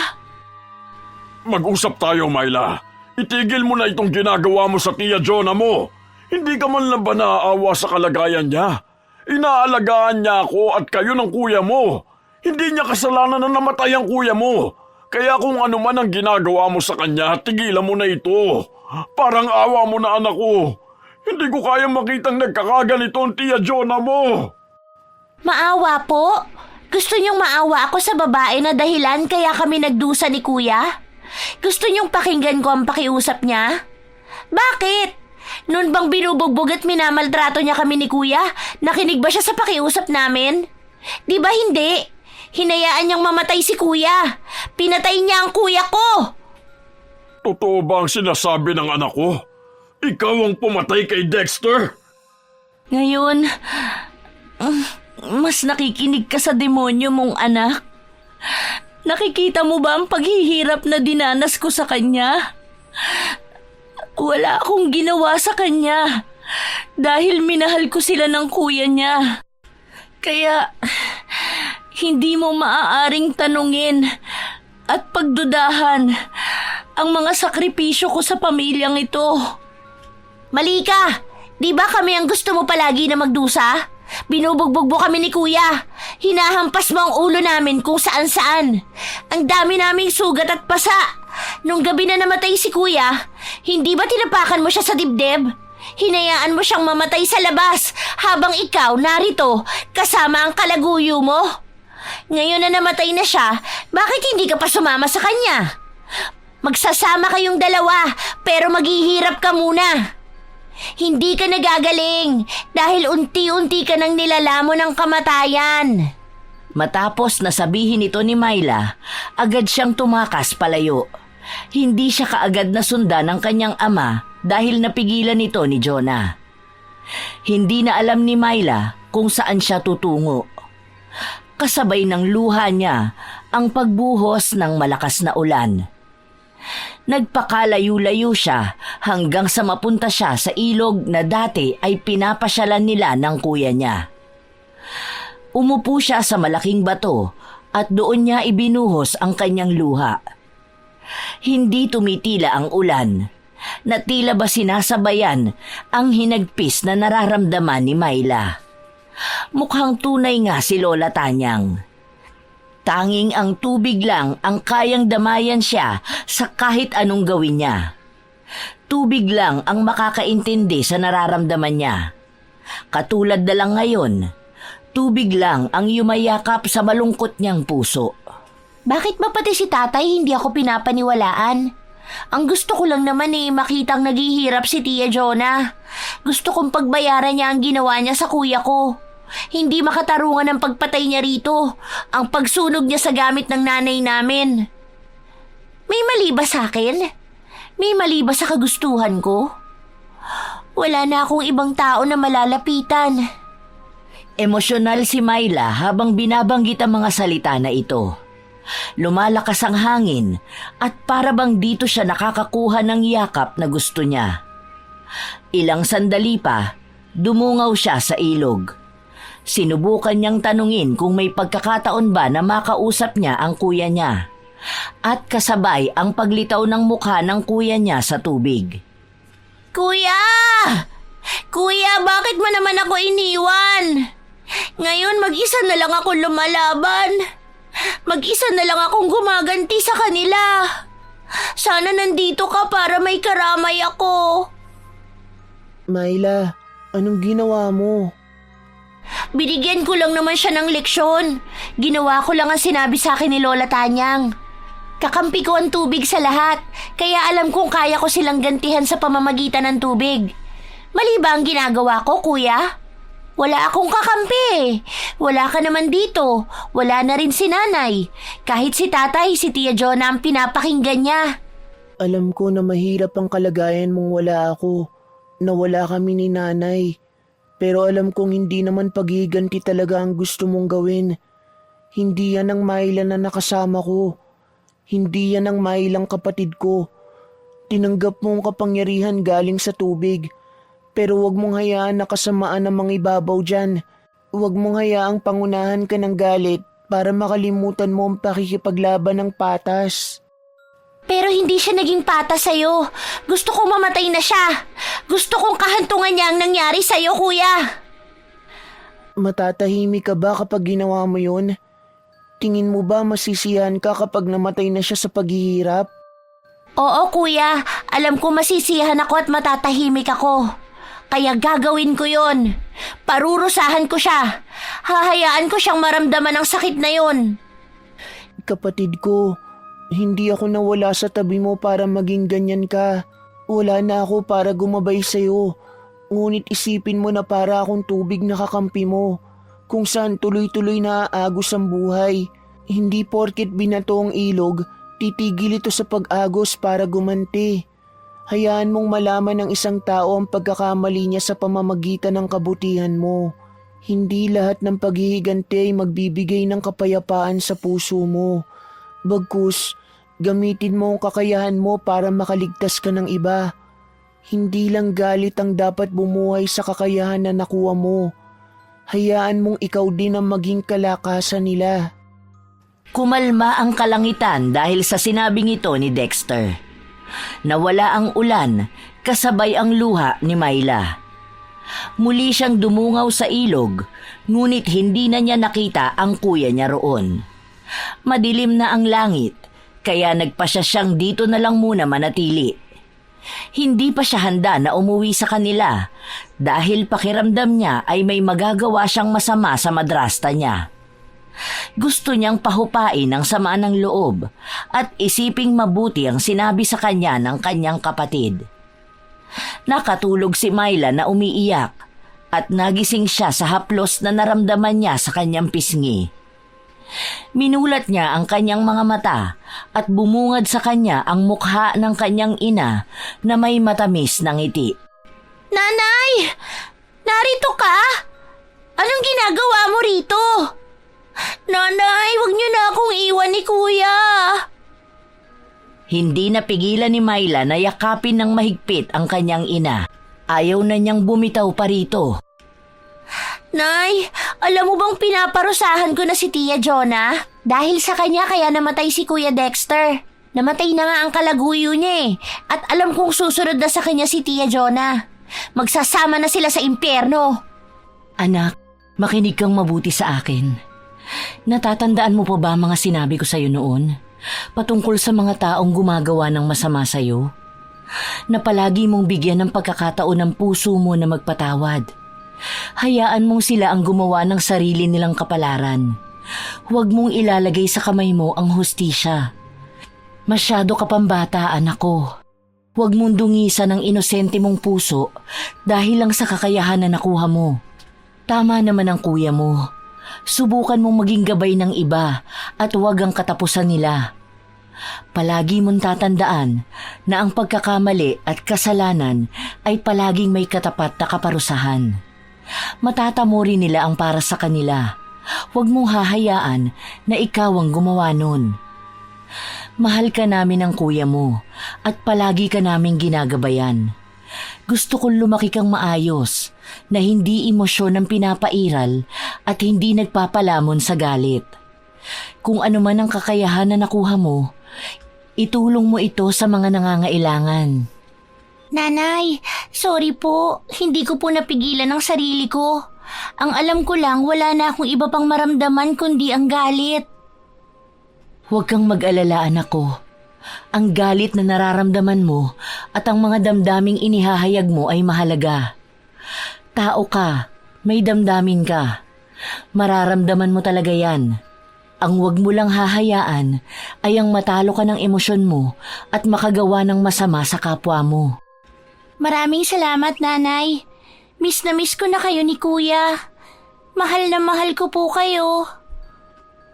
Mag-usap tayo, Myla. Itigil mo na itong ginagawa mo sa Tia Jonah mo. Hindi ka man lang ba naaawa sa kalagayan niya? Inaalagaan niya ako at kayo ng kuya mo. Hindi niya kasalanan na namatay ang kuya mo. Kaya kung ano man ang ginagawa mo sa kanya, tigilan mo na ito. Parang awa mo na, anak ko. Hindi ko kaya makitang nagkakaganito ang Tia Jonah mo. Maawa po? Gusto niyong maawa ako sa babae na dahilan kaya kami nagdusa ni Kuya? Gusto niyong pakinggan ko ang pakiusap niya? Bakit? Noon bang binubugbog at minamaltrato niya kami ni Kuya? Nakinig ba siya sa pakiusap namin? Di ba hindi? Hinayaan niyang mamatay si Kuya. Pinatay niya ang kuya ko. Totoo ba ang sinasabi ng anak ko? Ikaw ang pumatay kay Dexter? Ngayon, mas nakikinig ka sa demonyo mong anak. Nakikita mo ba ang paghihirap na dinanas ko sa kanya? Wala akong ginawa sa kanya dahil minahal ko sila ng kuya niya. Kaya hindi mo maaaring tanungin at pagdudahan ang mga sakripisyo ko sa pamilyang ito. Mali ka! Di ba kami ang gusto mo palagi na magdusa? Binubugbog mo kami ni Kuya. Hinahampas mo ang ulo namin kung saan-saan. Ang dami naming sugat at pasa. Nung gabi na namatay si Kuya, hindi ba tinapakan mo siya sa dibdib? Hinayaan mo siyang mamatay sa labas habang ikaw narito kasama ang kalaguyo mo? Ngayon na namatay na siya, bakit hindi ka pa sumama sa kanya? Magsasama kayong dalawa, pero maghihirap ka muna. Hindi ka nagagaling dahil unti-unti ka nang nilalamon ng kamatayan. Matapos na sabihin ito ni Myla, agad siyang tumakas palayo. Hindi siya kaagad na sundan ng kanyang ama dahil napigilan ito ni Jonah. Hindi na alam ni Myla kung saan siya tutungo. Kasabay ng luha niya ang pagbuhos ng malakas na ulan. Nagpakalayo-layo siya hanggang sa mapunta siya sa ilog na dati ay pinapasyalan nila ng kuya niya. Umupo siya sa malaking bato at doon niya ibinuhos ang kanyang luha. Hindi tumitila ang ulan, na tila ba sinasabayan ang hinagpis na nararamdaman ni Myla. Mukhang tunay nga si Lola Tanyang. Tanging ang tubig lang ang kayang damayan siya sa kahit anong gawin niya. Tubig lang ang makakaintindi sa nararamdaman niya. Katulad na lang ngayon, tubig lang ang yumayakap sa malungkot niyang puso. Bakit ba pati si tatay hindi ako pinapaniwalaan? Ang gusto ko lang naman makitang naghihirap si Tia Jonah. Gusto kong pagbayaran niya ang ginawa niya sa kuya ko. Hindi makatarungan ang pagpatay niya rito, ang pagsunog niya sa gamit ng nanay namin. May mali ba sa akin? May mali ba sa kagustuhan ko? Wala na akong ibang tao na malalapitan. Emosyonal si Myla habang binabanggit ang mga salita na ito. Lumalakas ang hangin at para bang dito siya nakakakuha ng yakap na gusto niya. Ilang sandali pa, dumungaw siya sa ilog. Sinubukan niyang tanungin kung may pagkakataon ba na makausap niya ang kuya niya. At kasabay ang paglitaw ng mukha ng kuya niya sa tubig. Kuya! Kuya, bakit mo naman ako iniwan? Ngayon mag-isa na lang ako lumalaban. Mag-isa na lang akong gumaganti sa kanila. Sana nandito ka para may karamay ako. Myla, anong ginawa mo? Binigyan ko lang naman siya ng leksyon. Ginawa ko lang ang sinabi sa akin ni Lola Tanyang. Kakampi ko ang tubig sa lahat, kaya alam kong kaya ko silang gantihan sa pamamagitan ng tubig. Mali ba ang ginagawa ko, kuya? Wala akong kakampi. Wala ka naman dito. Wala na rin si nanay. Kahit si tatay, si Tia Jonah ang pinapakinggan niya. Alam ko na mahirap ang kalagayan mong wala ako. Nawala kami ni nanay. Pero alam kong hindi naman paghiganti talaga ang gusto mong gawin. Hindi yan ang Myla na nakasama ko. Hindi yan ang Mylang kapatid ko. Tinanggap mo ang kapangyarihan galing sa tubig. Pero huwag mong hayaan na kasamaan ang mga ibabaw dyan. Huwag mong hayaang pangunahan ka ng galit para makalimutan mo ang pakikipaglaban ng patas. Pero hindi siya naging patas sa'yo. Gusto kong mamatay na siya. Gusto kong kahantungan niya ang nangyari sa'yo, kuya. Matatahimik ka ba kapag ginawa mo yun? Tingin mo ba masisiyahan ka kapag namatay na siya sa paghihirap? Oo, kuya. Alam ko masisiyahan ako at matatahimik ako. Kaya gagawin ko yon. Parurusahan ko siya. Hahayaan ko siyang maramdaman ang sakit na yon. Kapatid ko, hindi ako nawala sa tabi mo para maging ganyan ka. Wala na ako para gumabay sa'yo. Ngunit isipin mo na para akong tubig na kakampi mo, kung saan tuloy-tuloy na aagos ang buhay. Hindi porket binato ang ilog, titigil ito sa pag-agos para gumanti. Hayaan mong malaman ng isang tao ang pagkakamali niya sa pamamagitan ng kabutihan mo. Hindi lahat ng paghihiganti ay magbibigay ng kapayapaan sa puso mo. Bagkus, gamitin mo ang kakayahan mo para makaligtas ka ng iba. Hindi lang galit ang dapat bumuhay sa kakayahan na nakuha mo. Hayaan mong ikaw din ang maging kalakasan nila. Kumalma ang kalangitan dahil sa sinabing ito ni Dexter. Nawala ang ulan kasabay ang luha ni Myla. Muli siyang dumungaw sa ilog, ngunit hindi na niya nakita ang kuya niya roon. Madilim na ang langit, kaya nagpasya siyang dito na lang muna manatili. Hindi pa siya handa na umuwi sa kanila dahil pakiramdam niya ay may magagawa siyang masama sa madrasta niya. Gusto niyang pahupain ang sama ng loob at isiping mabuti ang sinabi sa kanya ng kanyang kapatid. Nakatulog si Myla na umiiyak at nagising siya sa haplos na naramdaman niya sa kanyang pisngi. Minulat niya ang kanyang mga mata at bumungad sa kanya ang mukha ng kanyang ina na may matamis na ngiti. Nanay! Narito ka? Anong ginagawa mo rito? Nanay, wag niyo na akong iwan ni Kuya. Hindi napigilan ni Myla na yakapin ng mahigpit ang kanyang ina. Ayaw na niyang bumitaw pa rito. Nay, alam mo bang pinaparusahan ko na si Tia Jonah? Dahil sa kanya kaya namatay si Kuya Dexter. Namatay na nga ang kalaguyo niya at alam kong susunod na sa kanya si Tia Jonah. Magsasama na sila sa impyerno. Anak, makinig kang mabuti sa akin. Natatandaan mo pa ba mga sinabi ko sa'yo noon? Patungkol sa mga taong gumagawa ng masama sa'yo? Na palagi mong bigyan ng pagkakataon ng puso mo na magpatawad. Hayaan mong sila ang gumawa ng sarili nilang kapalaran. Huwag mong ilalagay sa kamay mo ang hustisya. Masyado ka pang bata, anak ko. Huwag mong dungisan ang inosente mong puso dahil lang sa kakayahan na nakuha mo. Tama naman ang kuya mo. Subukan mong maging gabay ng iba at huwag ang katapusan nila. Palagi mong tatandaan na ang pagkakamali at kasalanan ay palaging may katapat na kaparusahan. Matatamo rin nila ang para sa kanila. Huwag mong hahayaan na ikaw ang gumawa nun. Mahal ka namin ng kuya mo at palagi ka naming ginagabayan. Gusto kong lumaki kang maayos na hindi emosyon ang pinapairal at hindi nagpapalamon sa galit. Kung ano man ang kakayahan na nakuha mo, itulong mo ito sa mga nangangailangan. Nanay, sorry po. Hindi ko po napigilan ang sarili ko. Ang alam ko lang, wala na akong iba pang maramdaman kundi ang galit. Huwag kang mag-alala, anak ko. Ang galit na nararamdaman mo at ang mga damdaming inihahayag mo ay mahalaga. Tao ka, may damdamin ka. Mararamdaman mo talaga yan. Ang huwag mo lang hahayaan ay ang matalo ka ng emosyon mo at makagawa ng masama sa kapwa mo. Maraming salamat, Nanay. Miss na miss ko na kayo ni Kuya. Mahal na mahal ko po kayo.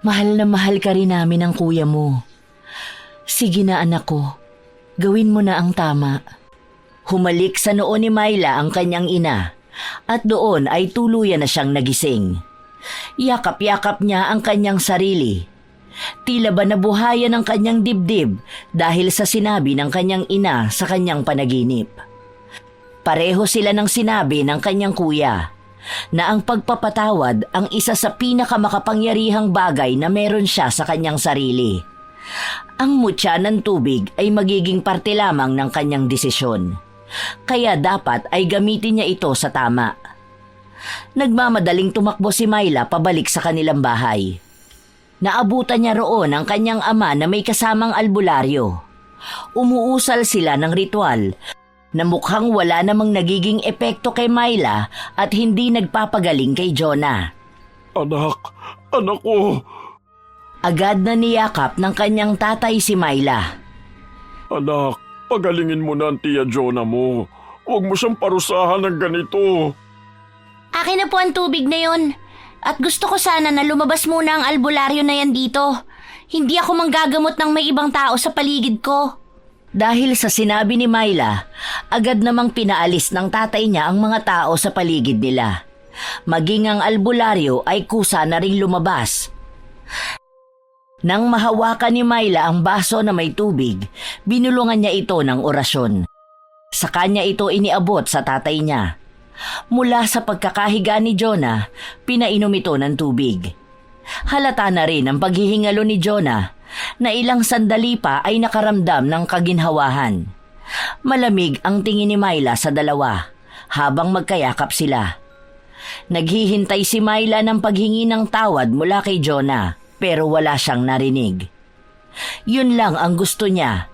Mahal na mahal ka rin namin ng kuya mo. Sige na anak ko, gawin mo na ang tama. Humalik sa noo ni Myla ang kanyang ina at doon ay tuluyan na siyang nagising. Yakap-yakap niya ang kanyang sarili. Tila ba nabuhayan ang kanyang dibdib dahil sa sinabi ng kanyang ina sa kanyang panaginip. Pareho sila ng sinabi ng kanyang kuya na ang pagpapatawad ang isa sa pinakamakapangyarihang bagay na meron siya sa kanyang sarili. Ang mutya ng tubig ay magiging parte lamang ng kanyang desisyon. Kaya dapat ay gamitin niya ito sa tama. Nagmamadaling tumakbo si Myla pabalik sa kanilang bahay. Naabutan niya roon ang kanyang ama na may kasamang albularyo. Umuusal sila ng ritual na mukhang wala namang nagiging epekto kay Myla at hindi nagpapagaling kay Jonah. Anak ko. Agad na niyakap ng kanyang tatay si Myla. Anak, pagalingin mo na ang Tia Jonah mo. Huwag mo siyang parusahan ng ganito. Akin na po ang tubig na yon. At gusto ko sana na lumabas muna ang albularyo na yan dito. Hindi ako manggagamot ng may ibang tao sa paligid ko. Dahil sa sinabi ni Myla, agad namang pinaalis ng tatay niya ang mga tao sa paligid nila. Maging ang albularyo ay kusa na ring lumabas. Nang mahawakan ni Myla ang baso na may tubig, binulungan niya ito ng orasyon. Sa kanya ito iniabot sa tatay niya. Mula sa pagkakahiga ni Jonah, pinainom ito ng tubig. Halata na rin ang paghihingalo ni Jonah na ilang sandali pa ay nakaramdam ng kaginhawahan. Malamig ang tingin ni Myla sa dalawa habang magkayakap sila. Naghihintay si Myla ng paghingi ng tawad mula kay Jonah pero wala siyang narinig. Yun lang ang gusto niya,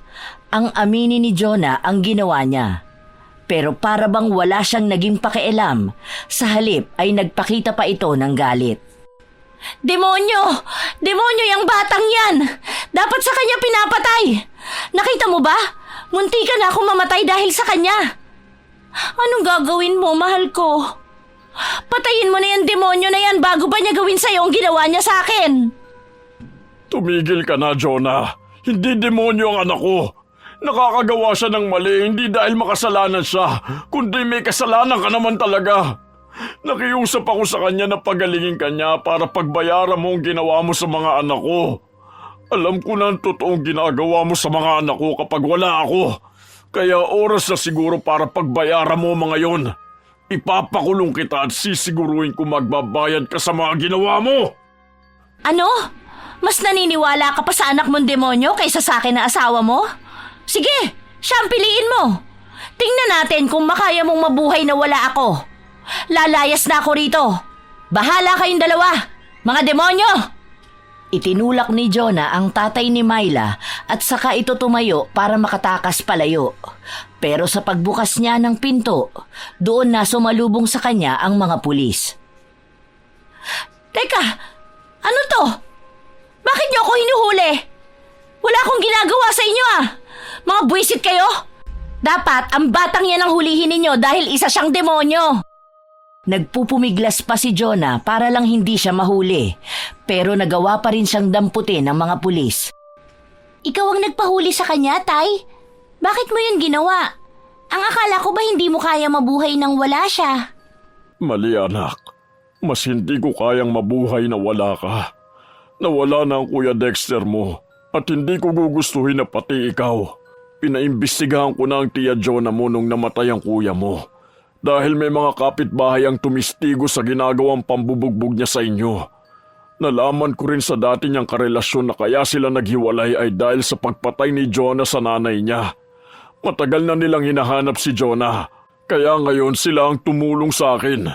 ang aminin ni Jonah ang ginawa niya. Pero para bang wala siyang naging pakialam, sa halip ay nagpakita pa ito ng galit. Demonyo! Demonyo yung batang yan! Dapat sa kanya pinapatay! Nakita mo ba? Munti ka na akong mamatay dahil sa kanya. Anong gagawin mo, mahal ko? Patayin mo na yung demonyo na yan bago ba niya gawin sa'yo ang ginawa niya sa akin. Tumigil ka na, Jonah. Hindi demonyo ang anak ko. Nakakagawa siya ng mali, hindi dahil makasalanan siya, kundi may kasalanan ka naman talaga. Nakiusap ako sa kanya na pagalingin ka niya para pagbayaran mo ang ginawa mo sa mga anak ko. Alam ko na ang totoong ginagawa mo sa mga anak ko kapag wala ako. Kaya oras na siguro para pagbayaran mo mga yon. Ipapakulong kita at sisiguruhin ko magbabayad ka sa mga ginawa mo. Ano? Mas naniniwala ka pa sa anak mong demonyo kaysa sa akin na asawa mo? Sige, siya ang piliin mo. Tingnan natin kung makaya mong mabuhay na wala ako. Lalayas na ako rito. Bahala kayong dalawa, mga demonyo! Itinulak ni Jonah ang tatay ni Myla at saka ito tumayo para makatakas palayo. Pero sa pagbukas niya ng pinto, doon na sumalubong sa kanya ang mga pulis. Teka, ano to? Bakit niyo ako hinuhuli? Wala akong ginagawa sa inyo ah! Mga buwisit kayo! Dapat ang batang yan ang hulihin ninyo dahil isa siyang demonyo! Nagpupumiglas pa si Jonah para lang hindi siya mahuli, pero nagawa pa rin siyang damputin ng mga pulis. Ikaw ang nagpahuli sa kanya, Tay? Bakit mo yun ginawa? Ang akala ko ba hindi mo kaya mabuhay nang wala siya? Mali anak. Mas hindi ko kayang mabuhay na wala ka. Nawala na ang Kuya Dexter mo at hindi ko gugustuhin na pati ikaw. Pinaimbestigahan ko na ang Tia Jonah mo nung namatay ang kuya mo. Dahil may mga kapitbahay ang tumistigo sa ginagawang pambubugbog niya sa inyo. Nalaman ko rin sa dati niyang karelasyon na kaya sila naghiwalay ay dahil sa pagpatay ni Jonah sa nanay niya. Matagal na nilang hinahanap si Jonah, kaya ngayon sila ang tumulong sa akin.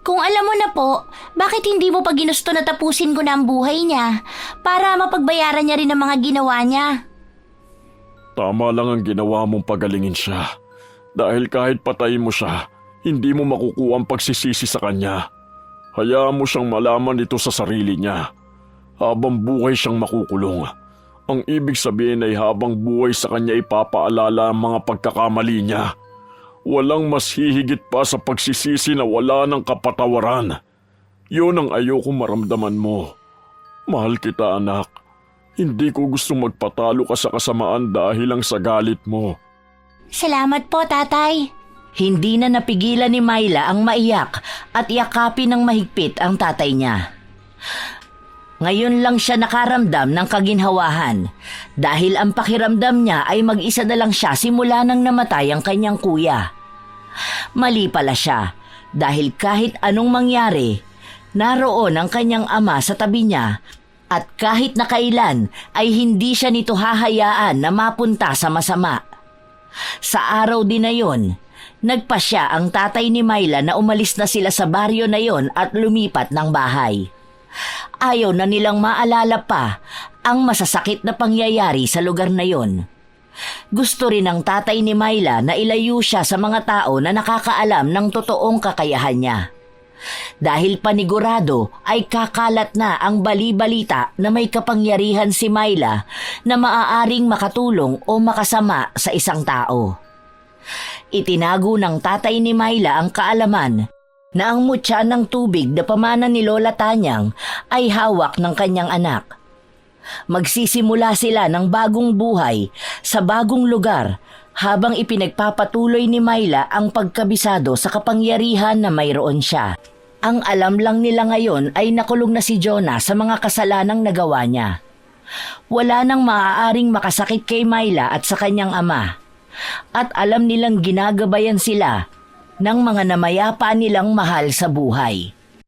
Kung alam mo na po, bakit hindi mo pa ginusto na tapusin ko na ang buhay niya para mapagbayaran niya rin ang mga ginawa niya? Tama lang ang ginawa mong pagalingin siya. Dahil kahit patayin mo siya, hindi mo makukuha ang pagsisisi sa kanya. Hayaan mo siyang malaman ito sa sarili niya. Habang buhay siyang makukulong. Ang ibig sabihin ay habang buhay sa kanya ipapaalala ang mga pagkakamali niya. Walang mas hihigit pa sa pagsisisi na wala ng kapatawaran. Yun ang ayoko maramdaman mo. Mahal kita, anak. Hindi ko gustong magpatalo ka sa kasamaan dahil lang sa galit mo. Salamat po, Tatay. Hindi na napigilan ni Myla ang maiyak at yakapin ng mahigpit ang tatay niya. Ngayon lang siya nakaramdam ng kaginhawahan dahil ang pakiramdam niya ay mag-isa na lang siya simula nang namatay ang kanyang kuya. Mali pala siya dahil kahit anong mangyari, naroon ang kanyang ama sa tabi niya at kahit na kailan ay hindi siya nito hahayaan na mapunta sa masama. Sa araw din na yon, nagpasya ang tatay ni Myla na umalis na sila sa baryo na yon at lumipat ng bahay. Ayaw na nilang maalala pa ang masasakit na pangyayari sa lugar na yon. Gusto rin ng tatay ni Myla na ilayo siya sa mga tao na nakakaalam ng totoong kakayahan niya. Dahil panigurado ay kakalat na ang bali-balita na may kapangyarihan si Myla na maaaring makatulong o makasama sa isang tao. Itinago ng tatay ni Myla ang kaalaman na ang mutya ng tubig na pamana ni Lola Tanyang ay hawak ng kanyang anak. Magsisimula sila ng bagong buhay sa bagong lugar habang ipinagpapatuloy ni Myla ang pagkabisado sa kapangyarihan na mayroon siya. Ang alam lang nila ngayon ay nakulong na si Jonah sa mga kasalanang nagawa niya. Wala nang maaaring makasakit kay Myla at sa kanyang ama. At alam nilang ginagabayan sila ng mga namayapa nilang mahal sa buhay.